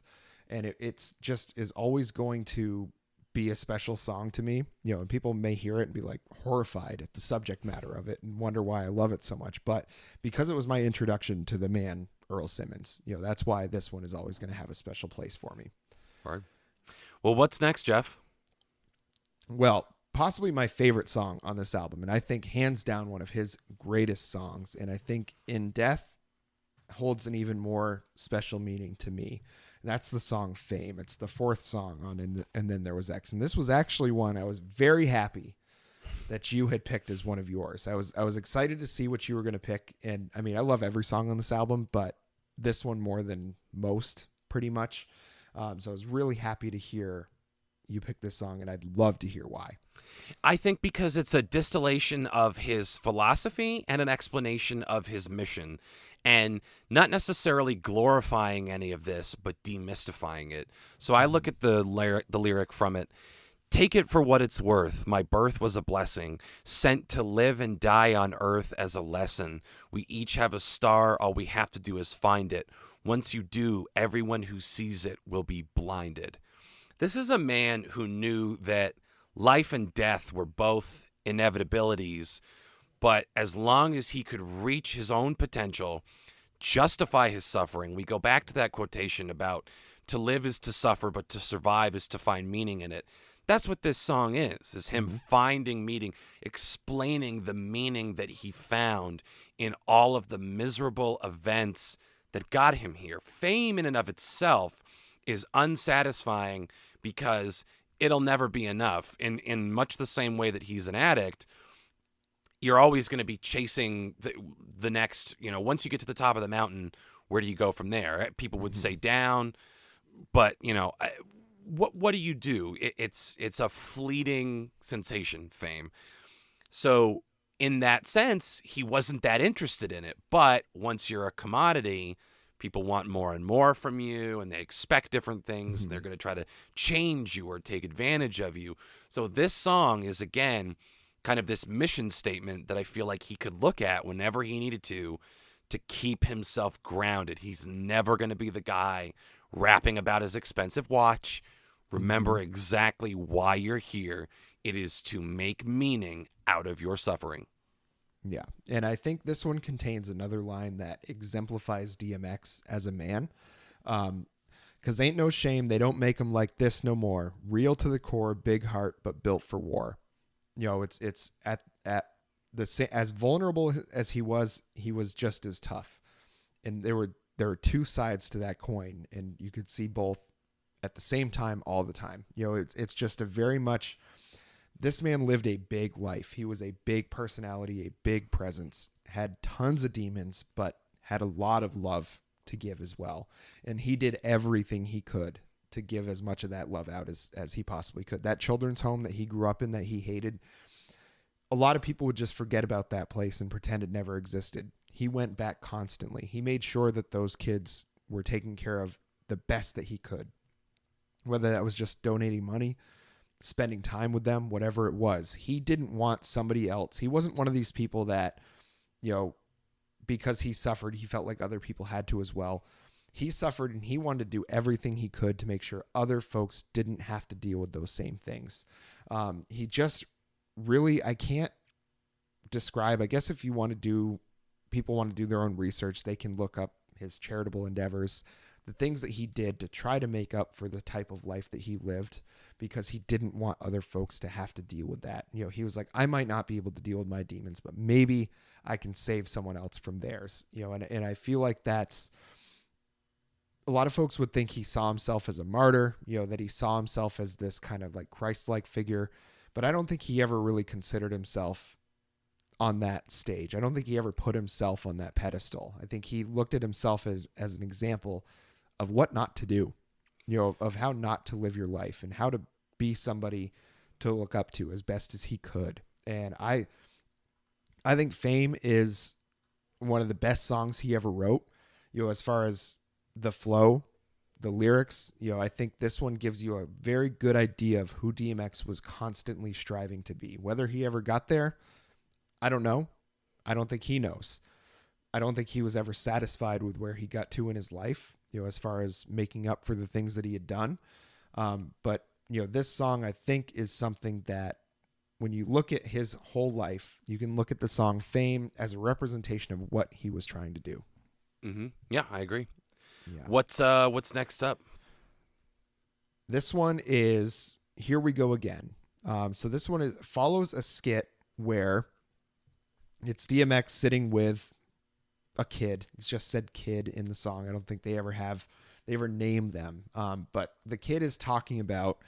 And it's just is always going to be a special song to me, and people may hear it and be like horrified at the subject matter of it and wonder why I love it so much. But because it was my introduction to the man, Earl Simmons, that's why this one is always going to have a special place for me. All right. Well, what's next, Geoff? Well, possibly my favorite song on this album, and I think hands down one of his greatest songs. And I think In Death holds an even more special meaning to me. And that's the song Fame. It's the fourth song on And Then There Was X. And this was actually one I was very happy that you had picked as one of yours. I was excited to see what you were going to pick. And I mean, I love every song on this album, but this one more than most, pretty much. So I was really happy to hear you pick this song, and I'd love to hear why. I think because it's a distillation of his philosophy and an explanation of his mission, and not necessarily glorifying any of this, but demystifying it. So I look at the lyric from it. Take it for what it's worth. My birth was a blessing, sent to live and die on earth as a lesson. We each have a star. All we have to do is find it. Once you do, everyone who sees it will be blinded. This is a man who knew that life and death were both inevitabilities, but as long as he could reach his own potential, justify his suffering. We go back to that quotation about to live is to suffer, but to survive is to find meaning in it. That's what this song is him finding meaning, explaining the meaning that he found in all of the miserable events that got him here. Fame in and of itself is unsatisfying because it'll never be enough. In much the same way that he's an addict, you're always going to be chasing the next, once you get to the top of the mountain, where do you go from there? People would say down, but what do you do? It's a fleeting sensation, fame. So in that sense, he wasn't that interested in it. But once you're a commodity, people want more and more from you, and they expect different things, and they're going to try to change you or take advantage of you. So this song is, again, kind of this mission statement that I feel like he could look at whenever he needed to keep himself grounded. He's never going to be the guy rapping about his expensive watch. Remember exactly why you're here. It is to make meaning out of your suffering. Yeah. And I think this one contains another line that exemplifies DMX as a man. 'Cause ain't no shame, they don't make him like this no more. Real to the core, big heart, but built for war. It's as vulnerable as he was just as tough. And there were two sides to that coin, and you could see both at the same time all the time. It's just a very much, this man lived a big life. He was a big personality, a big presence, had tons of demons, but had a lot of love to give as well. And he did everything he could to give as much of that love out as he possibly could. That children's home that he grew up in that he hated, a lot of people would just forget about that place and pretend it never existed. He went back constantly. He made sure that those kids were taken care of the best that he could, whether that was just donating money, spending time with them, whatever it was. He didn't want somebody else. He wasn't one of these people that, because he suffered, he felt like other people had to as well. He suffered, and he wanted to do everything he could to make sure other folks didn't have to deal with those same things. He just really, I can't describe, I guess if people want to do their own research, they can look up his charitable endeavors, the things that he did to try to make up for the type of life that he lived, because he didn't want other folks to have to deal with that. He was like, I might not be able to deal with my demons, but maybe I can save someone else from theirs. And I feel like that's, a lot of folks would think he saw himself as a martyr, that he saw himself as this kind of like Christ-like figure, but I don't think he ever really considered himself on that stage. I don't think he ever put himself on that pedestal. I think he looked at himself as an example of what not to do, of how not to live your life and how to be somebody to look up to as best as he could. And I think Fame is one of the best songs he ever wrote, as far as the flow, the lyrics. I think this one gives you a very good idea of who DMX was constantly striving to be. Whether he ever got there, I don't know. I don't think he knows. I don't think he was ever satisfied with where he got to in his life, as far as making up for the things that he had done. But this song, I think, is something that when you look at his whole life, you can look at the song Fame as a representation of what he was trying to do. Mm-hmm. Yeah, I agree. Yeah. What's next up? This one is Here We Go Again. So this one follows a skit where it's DMX sitting with a kid. It's just said kid in the song. I don't think they ever named them. But the kid is talking about,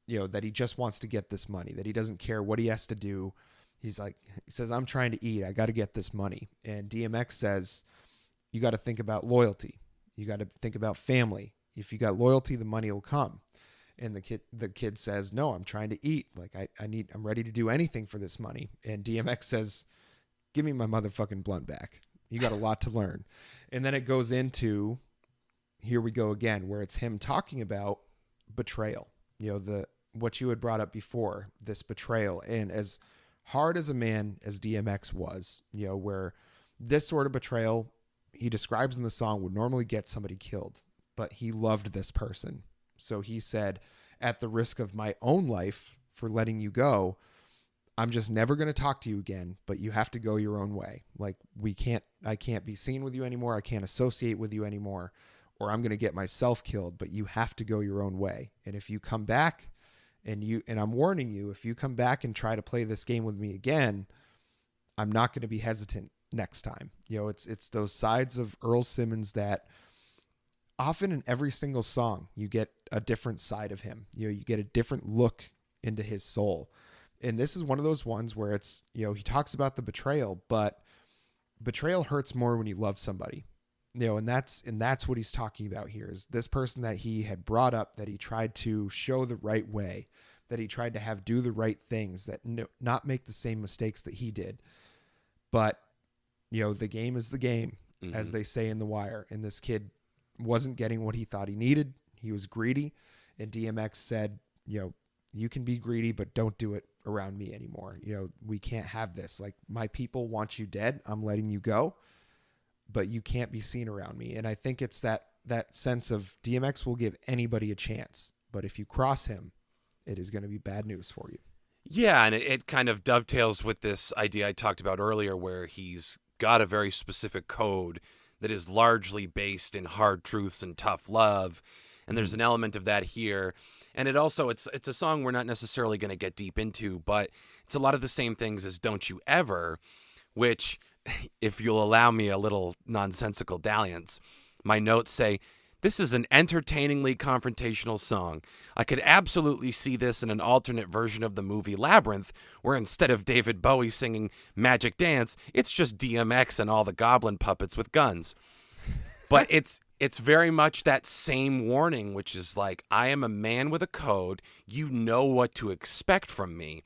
that he just wants to get this money, that he doesn't care what he has to do. He says, I'm trying to eat. I got to get this money. And DMX says, you got to think about loyalty. You got to think about family. If you got loyalty, the money will come. And the kid says, no, I'm trying to eat. Like I'm ready to do anything for this money. And DMX says, give me my motherfucking blunt back. You got a lot to learn. And then it goes into Here We Go Again, where it's him talking about betrayal. What you had brought up before, this betrayal. And as hard as a man as DMX was, where this sort of betrayal he describes in the song would normally get somebody killed, but he loved this person. So he said, at the risk of my own life for letting you go, I'm just never going to talk to you again, but you have to go your own way. Like I can't be seen with you anymore. I can't associate with you anymore, or I'm going to get myself killed, but you have to go your own way. And if you come back and I'm warning you, if you come back and try to play this game with me again, I'm not going to be hesitant next time. It's those sides of Earl Simmons that often in every single song, you get a different side of him. You get a different look into his soul. And this is one of those ones where it's, he talks about the betrayal, but betrayal hurts more when you love somebody, and that's what he's talking about here, is this person that he had brought up, that he tried to show the right way, that he tried to have do the right things, that not make the same mistakes that he did. But, the game is the game, mm-hmm. as they say in The Wire. And this kid wasn't getting what he thought he needed. He was greedy. And DMX said, you can be greedy, but don't do it around me anymore. We can't have this. Like, my people want you dead. I'm letting you go, but you can't be seen around me. And I think it's that sense of DMX will give anybody a chance, but if you cross him, it is going to be bad news for you. Yeah, and it kind of dovetails with this idea I talked about earlier, where he's got a very specific code that is largely based in hard truths and tough love. And there's an element of that here. And it's a song we're not necessarily going to get deep into, but it's a lot of the same things as Don't You Ever, which, if you'll allow me a little nonsensical dalliance, my notes say, this is an entertainingly confrontational song. I could absolutely see this in an alternate version of the movie Labyrinth, where instead of David Bowie singing Magic Dance, it's just DMX and all the goblin puppets with guns. But it's very much that same warning, which is like, I am a man with a code. You know what to expect from me.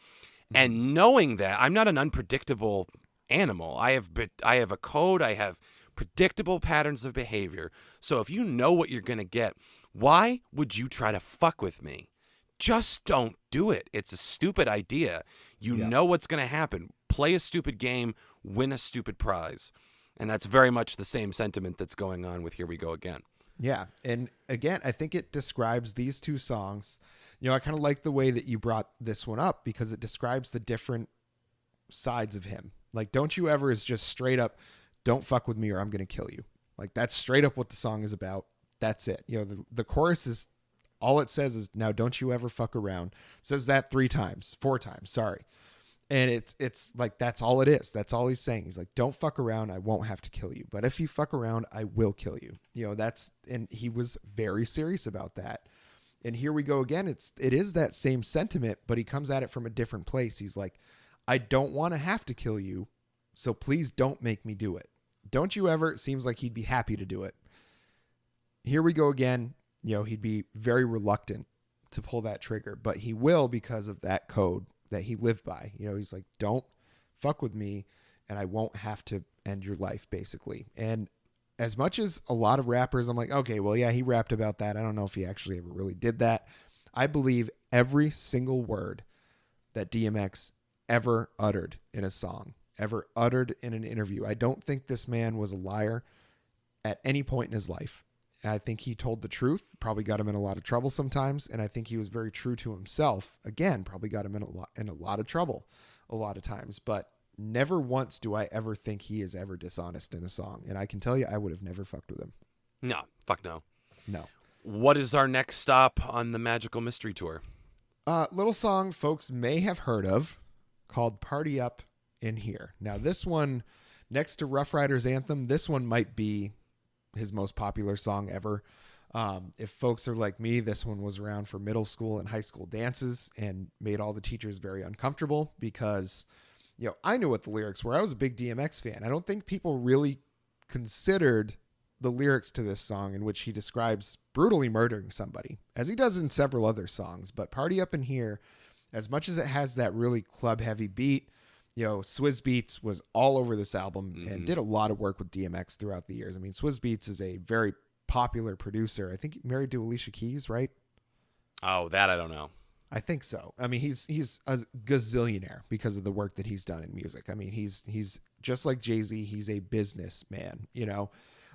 And knowing that, I'm not an unpredictable animal. I have a code. I have predictable patterns of behavior. So if you know what you're going to get, why would you try to fuck with me? Just don't do it. It's a stupid idea. You know what's going to happen. Play a stupid game, win a stupid prize. And that's very much the same sentiment that's going on with Here We Go Again. Yeah. And again, I think it describes these two songs. You know, I kind of like the way that you brought this one up because it describes the different sides of him. Like, Don't You Ever is just straight up, don't fuck with me or I'm going to kill you. Like, that's straight up what the song is about. That's it. You know, the chorus is, all it says is, now don't you ever fuck around. It says that 4 times, sorry. And it's like, that's all it is. That's all he's saying. He's like, don't fuck around. I won't have to kill you. But if you fuck around, I will kill you. You know, and he was very serious about that. And Here We Go Again. It is that same sentiment, but he comes at it from a different place. He's like, I don't want to have to kill you. So please don't make me do it. Don't You Ever, it seems like he'd be happy to do it. Here We Go Again, you know, he'd be very reluctant to pull that trigger, but he will because of that code that he lived by. You know, he's like, don't fuck with me and I won't have to end your life, basically. And as much as a lot of rappers, I'm like, okay, well, yeah, he rapped about that. I don't know if he actually ever really did that. I believe every single word that DMX ever uttered in a song, ever uttered in an interview. I don't think this man was a liar at any point in his life. I think he told the truth, probably got him in a lot of trouble sometimes. And I think he was very true to himself. Again, probably got him in a lot of trouble a lot of times. But never once do I ever think he is ever dishonest in a song. And I can tell you, I would have never fucked with him. No, fuck no. No. What is our next stop on the Magical Mystery Tour? Little song folks may have heard of called Party Up in Here. Now, this one, next to Rough Riders Anthem, this one might be his most popular song ever. If folks are like me, this one was around for middle school and high school dances and made all the teachers very uncomfortable because, you know, I knew what the lyrics were. I was a big DMX fan. I don't think people really considered the lyrics to this song, in which he describes brutally murdering somebody, as he does in several other songs. But Party Up in Here, as much as it has that really club heavy beat, you know, Swizz Beatz was all over this album and did a lot of work with DMX throughout the years. I mean, Swizz Beatz is a very popular producer. I think married to Alicia Keys, right? Oh, that I don't know. I think so. I mean, he's a gazillionaire because of the work that he's done in music. I mean, he's just like Jay-Z. He's a businessman, you know.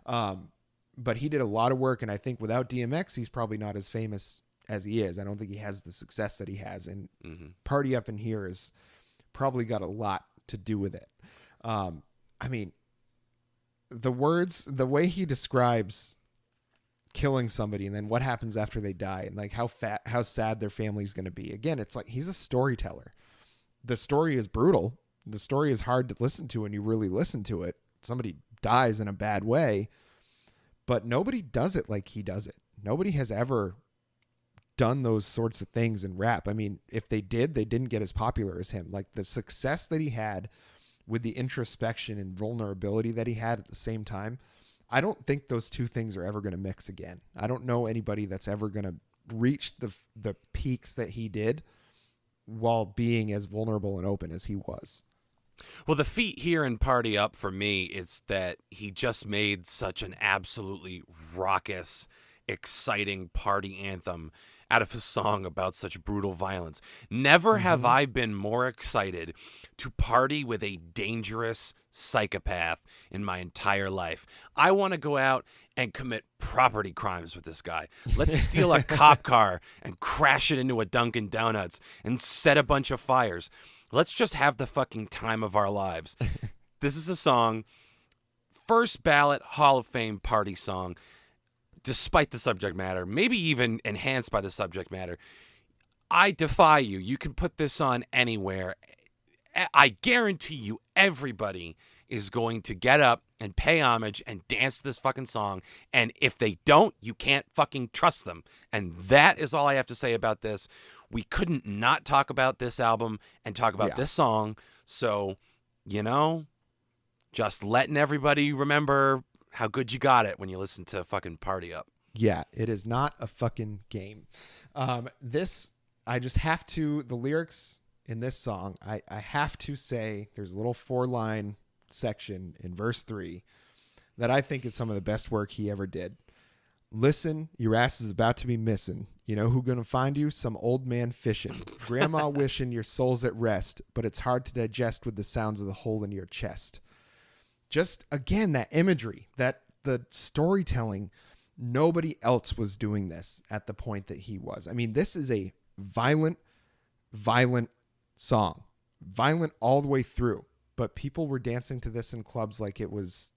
But he did a lot of work, and I think without DMX, he's probably not as famous as he is. I don't think he has the success that he has. And Party Up in Here is probably got a lot to do with it. I mean, the words, the way he describes killing somebody and then what happens after they die and like how sad their family's going to be. Again, it's like he's a storyteller. The story is brutal. The story is hard to listen to when you really listen to it. Somebody dies in a bad way, but nobody does it like he does it. Nobody has ever done those sorts of things in rap. I mean, if they did, they didn't get as popular as him. Like the success that he had with the introspection and vulnerability that he had at the same time, I don't think those two things are ever going to mix again. I don't know anybody that's ever going to reach the peaks that he did while being as vulnerable and open as he was. Well, the feat here in Party Up for me is that he just made such an absolutely raucous, exciting party anthem out of a song about such brutal violence. Never have I been more excited to party with a dangerous psychopath in my entire life. I want to go out and commit property crimes with this guy. Let's steal a cop car and crash it into a Dunkin' Donuts and set a bunch of fires. Let's just have the fucking time of our lives. This is a song, first ballot Hall of Fame party song. despite the subject matter, maybe even enhanced by the subject matter. I defy you. You can put this on anywhere. I guarantee you everybody is going to get up and pay homage and dance to this fucking song. And if they don't, you can't fucking trust them. And that is all I have to say about this. We couldn't not talk about this album and talk about this song. So, just letting everybody remember how good you got it when you listen to fucking Party Up. Yeah, it is not a fucking game. I just have to, the lyrics in this song, I have to say there's a little 4-line section in verse 3 that I think is some of the best work he ever did. Listen, your ass is about to be missing. You know who gonna find you? Some old man fishing. Grandma wishing your soul's at rest, but it's hard to digest with the sounds of the hole in your chest. Just, again, that imagery, that the storytelling, nobody else was doing this at the point that he was. I mean, this is a violent song. Violent all the way through. But people were dancing to this in clubs like it was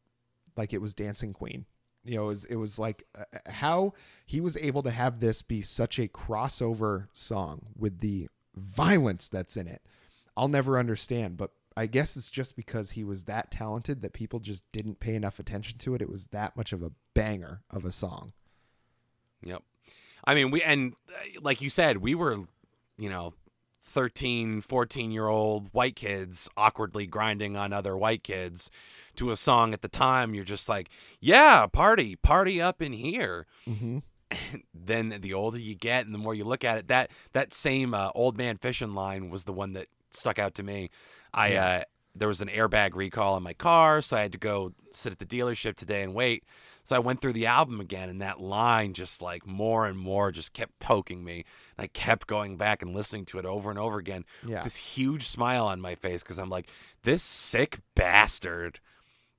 Dancing Queen. It was like how he was able to have this be such a crossover song with the violence that's in it. I'll never understand, but I guess it's just because he was that talented that people just didn't pay enough attention to it. It was that much of a banger of a song. Yep. I mean, like you said, we were, 13, 14-year-old white kids awkwardly grinding on other white kids to a song at the time. You're just like, yeah, party up in here. Mm-hmm. And then the older you get and the more you look at it, that same old man fishing line was the one that stuck out to me. There was an airbag recall in my car, so I had to go sit at the dealership today and wait. So I went through the album again, and that line just like more and more just kept poking me. And I kept going back and listening to it over and over again with this huge smile on my face because I'm like, this sick bastard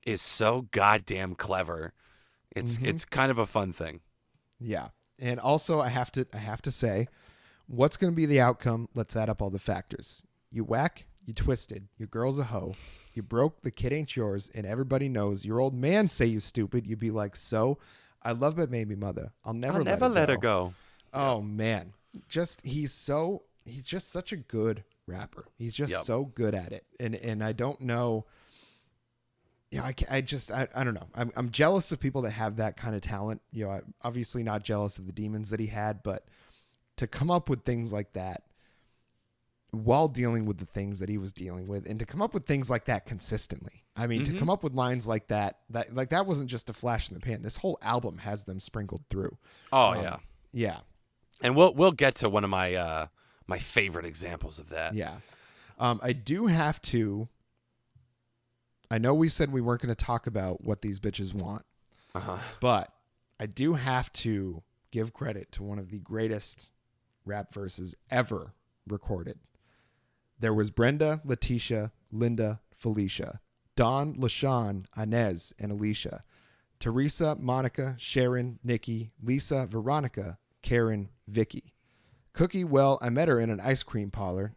is so goddamn clever. It's kind of a fun thing. Yeah. And also I have to say, what's going to be the outcome? Let's add up all the factors. You whack, you twisted, your girl's a hoe, you broke, the kid ain't yours, and everybody knows your old man say you stupid. You'd be like, so I love my baby mother. I'll never let her go. Oh man. He's just such a good rapper. He's just so good at it. And I don't know. I don't know. I'm jealous of people that have that kind of talent. I'm obviously not jealous of the demons that he had, but to come up with things like that while dealing with the things that he was dealing with, and to come up with things like that consistently. I mean, to come up with lines like that wasn't just a flash in the pan. This whole album has them sprinkled through. Oh yeah. Yeah. And we'll get to one of my my favorite examples of that. Yeah. I do have to, I know we said we weren't going to talk about what these bitches want, but I do have to give credit to one of the greatest rap verses ever recorded. There was Brenda, Letitia, Linda, Felicia, Dawn, LaShawn, Inez, and Alicia, Teresa, Monica, Sharon, Nikki, Lisa, Veronica, Karen, Vicky. Cookie, well, I met her in an ice cream parlor.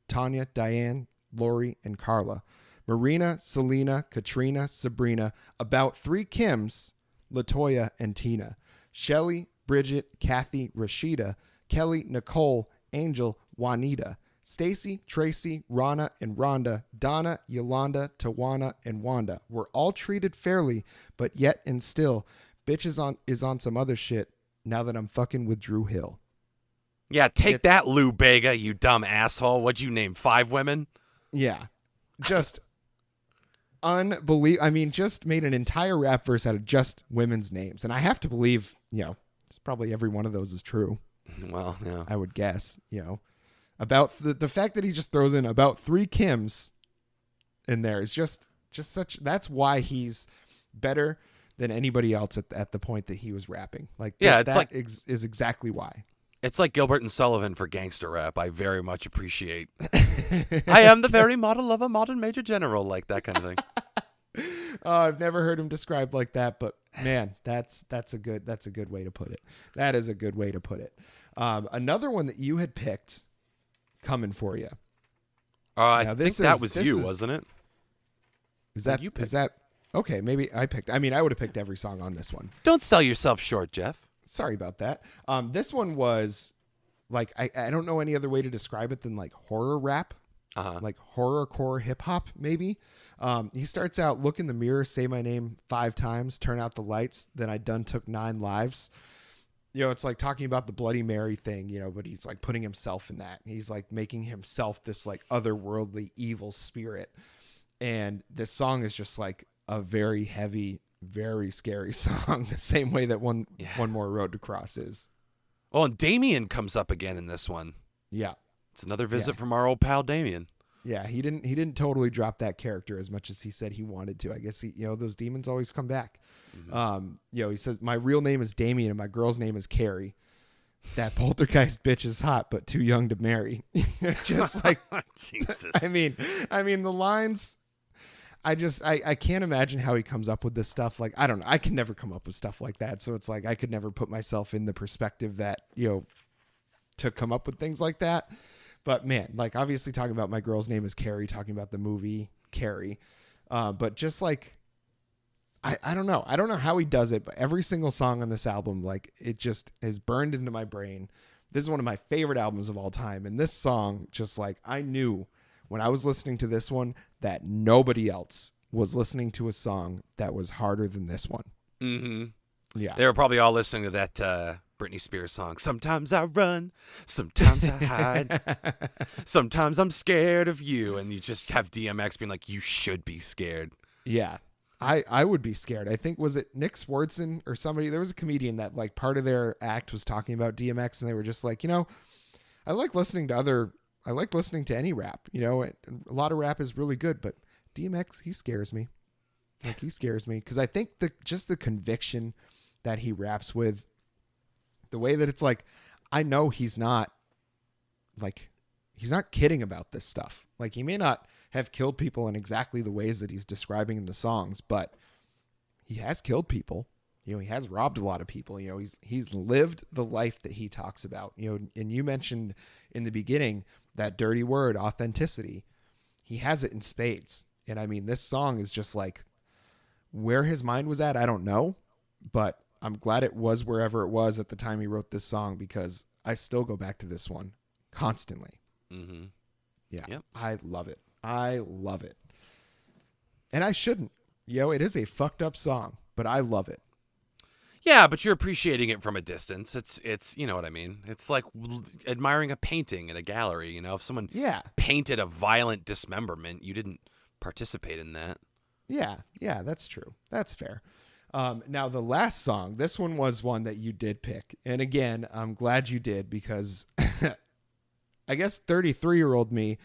Tanya, Diane, Lori, and Carla. Marina, Selena, Katrina, Sabrina, about 3 Kims, Latoya, and Tina. Shelly, Bridget, Kathy, Rashida, Kelly, Nicole, Angel, Juanita. Stacy, Tracy, Rana, and Rhonda, Donna, Yolanda, Tawana, and Wanda were all treated fairly, but yet and still, bitch is on some other shit now that I'm fucking with Drew Hill. Yeah, take that, Lou Bega, you dumb asshole. What'd you name, 5 women? Yeah. Just unbelievable. I mean, just made an entire rap verse out of just women's names. And I have to believe, probably every one of those is true. Well, yeah. I would guess, about the fact that he just throws in about 3 Kims in there is just such, that's why he's better than anybody else at the point that he was rapping. Like, yeah, is exactly why. It's like Gilbert and Sullivan for gangster rap. I very much appreciate. I am the very model of a modern major general, like that kind of thing. I've never heard him described like that, but man, that's a good way to put it. That is a good way to put it. Another one that you had picked, coming for you. I think that was you, wasn't it? Is that Okay, maybe I picked. I mean, I would have picked every song on this one. Don't sell yourself short, Geoff. Sorry about that. This one was like I don't know any other way to describe it than like horror rap, like horrorcore hip hop maybe. He starts out, look in the mirror, say my name 5 times, turn out the lights, then I done took 9 lives. You know, it's like talking about the Bloody Mary thing, you know, but he's like putting himself in that. He's like making himself this like otherworldly evil spirit. And this song is just like a very heavy, very scary song, the same way that one more road to cross is. Oh, and Damien comes up again in this one. Yeah. It's another visit from our old pal Damien. Yeah, he didn't totally drop that character as much as he said he wanted to. I guess those demons always come back. He says my real name is Damien and my girl's name is Carrie. That poltergeist bitch is hot but too young to marry. Just like Jesus. I mean the lines. I can't imagine how he comes up with this stuff. Like, I don't know. I can never come up with stuff like that. So it's like I could never put myself in the perspective that, to come up with things like that. But man, like obviously talking about my girl's name is Carrie, talking about the movie Carrie. But just like, I don't know. I don't know how he does it, but every single song on this album, like it just is burned into my brain. This is one of my favorite albums of all time. And this song, just like I knew when I was listening to this one that nobody else was listening to a song that was harder than this one. Mm-hmm. Yeah. They were probably all listening to that Britney Spears song. Sometimes I run, sometimes I hide, sometimes I'm scared of you. And you just have DMX being like, you should be scared. Yeah. I would be scared. I think, was it Nick Swartzen or somebody? There was a comedian that like part of their act was talking about DMX and they were just like, I like listening to any rap, a lot of rap is really good, but DMX, he scares me. Like he scares me. Cause I think just the conviction that he raps with, the way that it's like, I know he's not kidding about this stuff. Like he may not have killed people in exactly the ways that he's describing in the songs, but he has killed people. He has robbed a lot of people. He's lived the life that he talks about. And you mentioned in the beginning that dirty word, authenticity. He has it in spades. And I mean, this song is just like where his mind was at. I don't know, but I'm glad it was wherever it was at the time he wrote this song, because I still go back to this one constantly. Mm-hmm. Yeah. Yep. I love it. And I shouldn't, it is a fucked up song, but I love it. Yeah, but you're appreciating it from a distance. It's you know what I mean? It's like admiring a painting in a gallery, if someone painted a violent dismemberment, you didn't participate in that. Yeah, that's true. That's fair. Now the last song, this one was one that you did pick. And again, I'm glad you did, because I guess 33-year-old me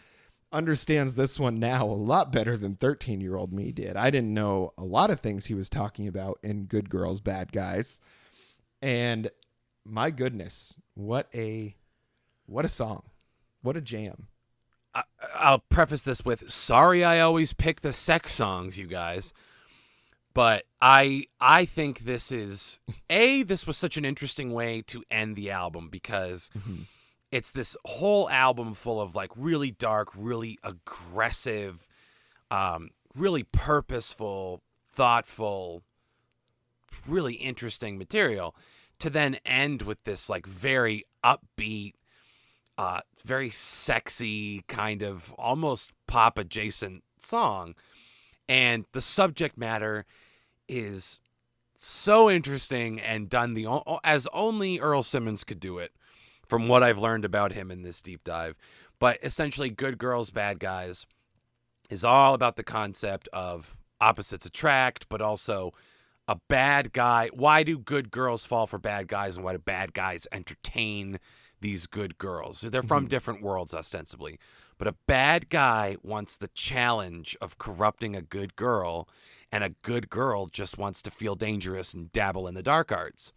understands this one now a lot better than 13-year-old me did. I didn't know a lot of things he was talking about in Good Girls, Bad Guys. And my goodness, what a song. What a jam. I'll preface this with, sorry I always pick the sex songs, you guys. But I think this is, this was such an interesting way to end the album, because it's this whole album full of like really dark, really aggressive, really purposeful, thoughtful, really interesting material, to then end with this like very upbeat, very sexy, kind of almost pop adjacent song. And the subject matter is so interesting and done as only Earl Simmons could do it, from what I've learned about him in this deep dive. But essentially, Good Girls, Bad Guys is all about the concept of opposites attract, but also a bad guy. Why do good girls fall for bad guys, and why do bad guys entertain these good girls? They're from different worlds, ostensibly. But a bad guy wants the challenge of corrupting a good girl, and a good girl just wants to feel dangerous and dabble in the dark arts.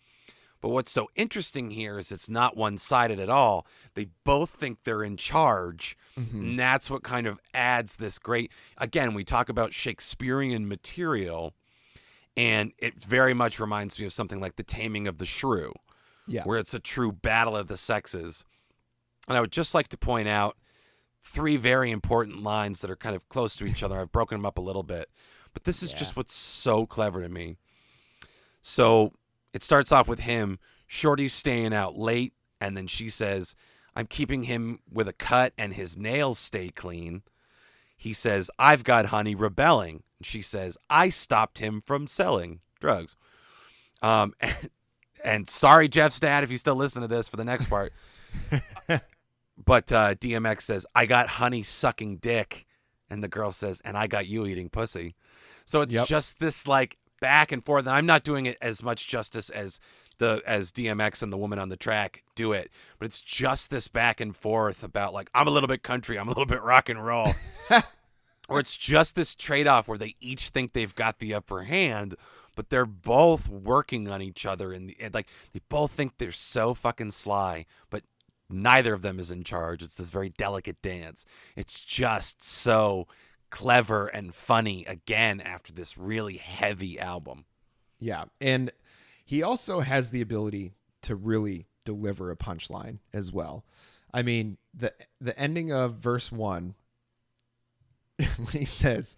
But what's so interesting here is it's not one-sided at all. They both think they're in charge, and that's what kind of adds this great... Again, we talk about Shakespearean material, and it very much reminds me of something like The Taming of the Shrew, where it's a true battle of the sexes. And I would just like to point out 3 very important lines that are kind of close to each other. I've broken them up a little bit. But this is Yeah. just what's so clever to me. So it starts off with him. Shorty's staying out late, and then she says, I'm keeping him with a cut and his nails stay clean. He says, I've got honey rebelling. And she says, I stopped him from selling drugs. And sorry, Jeff's dad, if you still listen to this for the next part. But DMX says, I got honey sucking dick. And the girl says, and I got you eating pussy. So it's just this like back and forth. And I'm not doing it as much justice as DMX and the woman on the track do it. But it's just this back and forth about like, I'm a little bit country, I'm a little bit rock and roll. Or it's just this trade-off where they each think they've got the upper hand, but they're both working on each other. And like they both think they're so fucking sly, but neither of them is in charge. It's this very delicate dance. It's just so clever and funny again after this really heavy album. Yeah. And he also has the ability to really deliver a punchline as well. I mean, the ending of verse 1, when he says,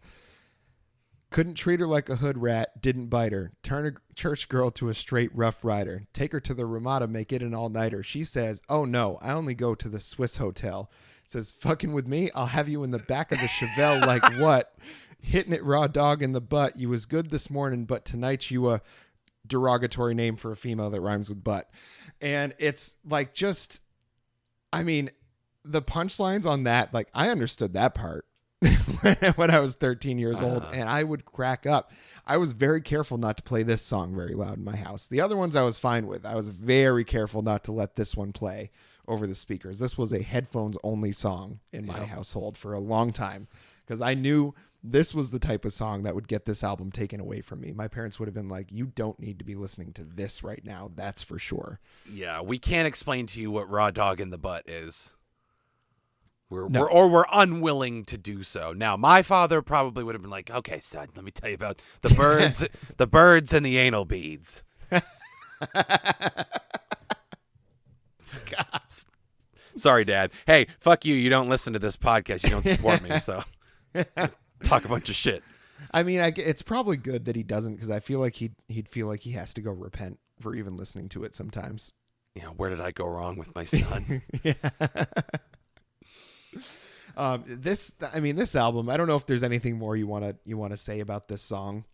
couldn't treat her like a hood rat, didn't bite her, turn a church girl to a straight rough rider, take her to the Ramada, make it an all-nighter. She says, oh no, I only go to the Swiss hotel. Says, fucking with me, I'll have you in the back of the Chevelle. Like what? Hitting it raw dog in the butt. You was good this morning, but tonight's you a derogatory name for a female that rhymes with butt. And it's like just, I mean, the punchlines on that, like I understood that part when I was 13 years old, and I would crack up. I was very careful not to play this song very loud in my house. The other ones I was fine with. I was very careful not to let this one play over the speakers. This was a headphones only song in my household for a long time because I knew this was the type of song that would get this album taken away from me. My parents would have been like, you don't need to be listening to this right now. That's for sure. Yeah, we can't explain to you what raw dog in the butt is. We're unwilling to do so. Now, my father probably would have been like, okay, son, let me tell you about the birds, the birds and the anal beads. God. Sorry, Dad. Hey, fuck you. You don't listen to this podcast. You don't support me, so talk a bunch of shit. I mean, it's probably good that he doesn't, because I feel like he'd feel like he has to go repent for even listening to it sometimes. Yeah, where did I go wrong with my son? Yeah. This album, I don't know if there's anything more you want to say about this song.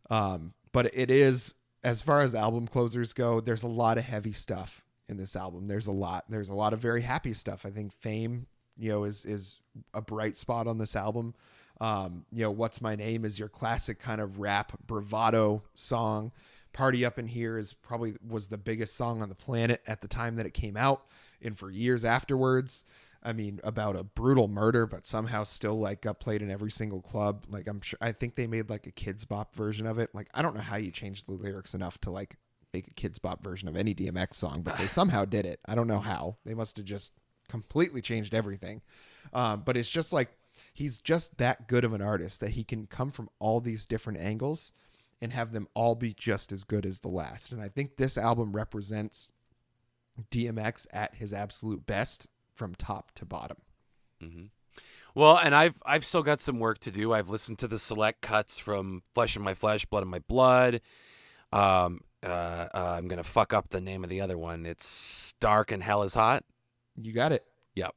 But it is, as far as album closers go, there's a lot of heavy stuff in this album. There's a lot of very happy stuff. I think Fame, is a bright spot on this album. What's My Name is your classic kind of rap bravado song. Party Up in Here was the biggest song on the planet at the time that it came out and for years afterwards. I mean, about a brutal murder, but somehow still like got played in every single club. Like I think they made like a Kids Bop version of it. Like, I don't know how you changed the lyrics enough to like make a Kids Bop version of any DMX song, but they somehow did it. I don't know how. They must have just completely changed everything. But it's just like, he's just that good of an artist that he can come from all these different angles and have them all be just as good as the last. And I think this album represents DMX at his absolute best from top to bottom. Mm-hmm. Well, and I've still got some work to do. I've listened to the select cuts from Flesh in My Flesh, Blood in My Blood. I'm gonna fuck up the name of the other one. It's Dark and Hell is Hot. You got it. Yep.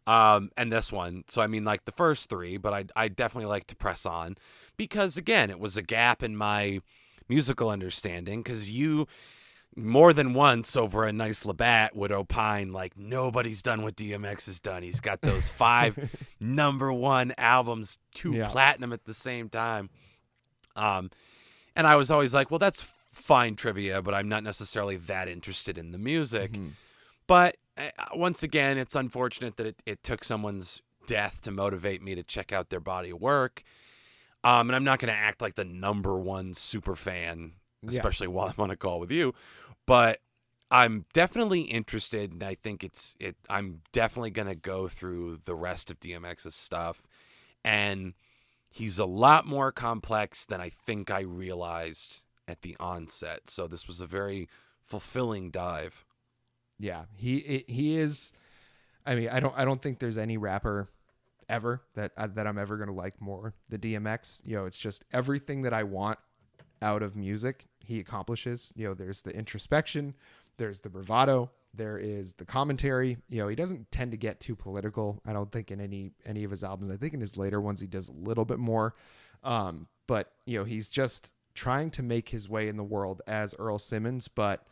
And this one. So I mean, like the first three, but I definitely like to press on because again, it was a gap in my musical understanding. Because you, more than once over a nice Labatt, would opine like nobody's done what DMX has done. He's got those 5 #1 albums, 2 platinum at the same time. And I was always like, well, that's fine trivia, but I'm not necessarily that interested in the music. Mm-hmm. But once again, it's unfortunate that it took someone's death to motivate me to check out their body of work. And I'm not going to act like the #1 super fan, especially while I'm on a call with you. But I'm definitely interested, and I think I'm definitely going to go through the rest of DMX's stuff. And he's a lot more complex than I think I realized at the onset. So this was a very fulfilling dive. Yeah, he is. I mean, I don't think there's any rapper ever that I'm ever going to like more. The DMX, it's just everything that I want out of music, he accomplishes. There's the introspection, there's the bravado, there is the commentary. He doesn't tend to get too political, I don't think, in any of his albums. I think in his later ones he does a little bit more. But he's just trying to make his way in the world as Earl Simmons, but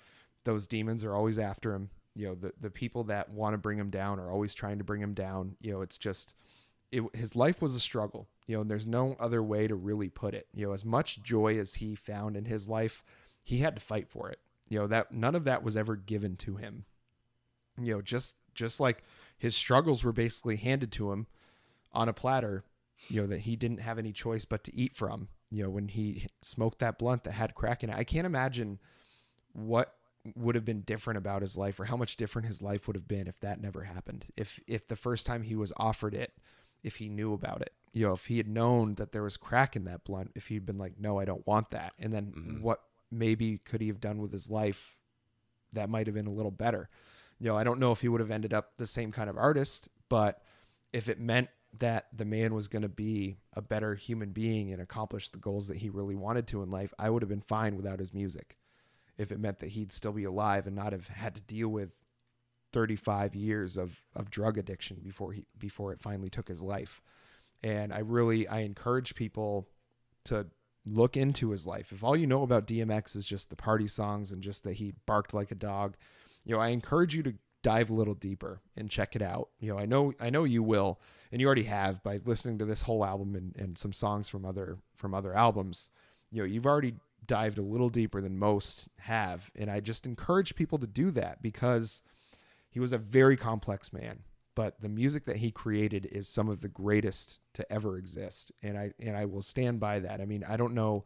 those demons are always after him. The people that want to bring him down are always trying to bring him down. It's just, his life was a struggle, and there's no other way to really put it. As much joy as he found in his life, he had to fight for it. That none of that was ever given to him. Just like his struggles were basically handed to him on a platter, that he didn't have any choice but to eat from. When he smoked that blunt that had crack in it, I can't imagine what would have been different about his life, or how much different his life would have been if that never happened. If the first time he was offered it, if he knew about it, if he had known that there was crack in that blunt, if he'd been like, no, I don't want that. And then what maybe could he have done with his life that might have been a little better? I don't know if he would have ended up the same kind of artist, but if it meant that the man was going to be a better human being and accomplish the goals that he really wanted to in life, I would have been fine without his music. If it meant that he'd still be alive and not have had to deal with 35 years of drug addiction before it finally took his life. And I encourage people to look into his life. If all you know about DMX is just the party songs and just that he barked like a dog, I encourage you to dive a little deeper and check it out. I know you will, and you already have by listening to this whole album and some songs from other albums. You've already dived a little deeper than most have. And I just encourage people to do that, because he was a very complex man, but the music that he created is some of the greatest to ever exist. And I will stand by that. I mean, I don't know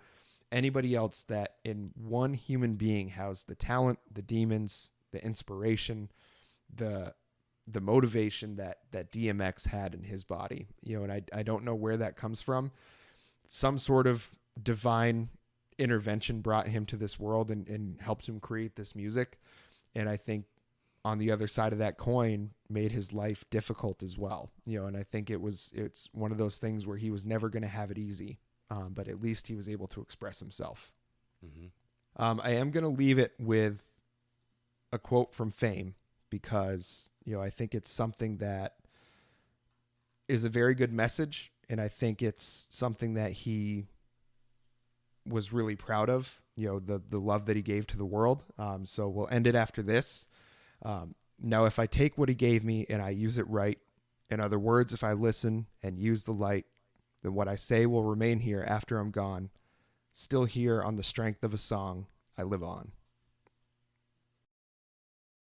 anybody else that in one human being has the talent, the demons, the inspiration, the motivation that DMX had in his body, and I don't know where that comes from. Some sort of divine intervention brought him to this world and helped him create this music. And I think on the other side of that coin made his life difficult as well. And I think it's one of those things where he was never going to have it easy. But at least he was able to express himself. Mm-hmm. I am going to leave it with a quote from Fame, because, I think it's something that is a very good message. And I think it's something that he was really proud of, the love that he gave to the world. So we'll end it after this. Now, if I take what he gave me and I use it right, in other words, if I listen and use the light, then what I say will remain here after I'm gone, still here on the strength of a song, I live on.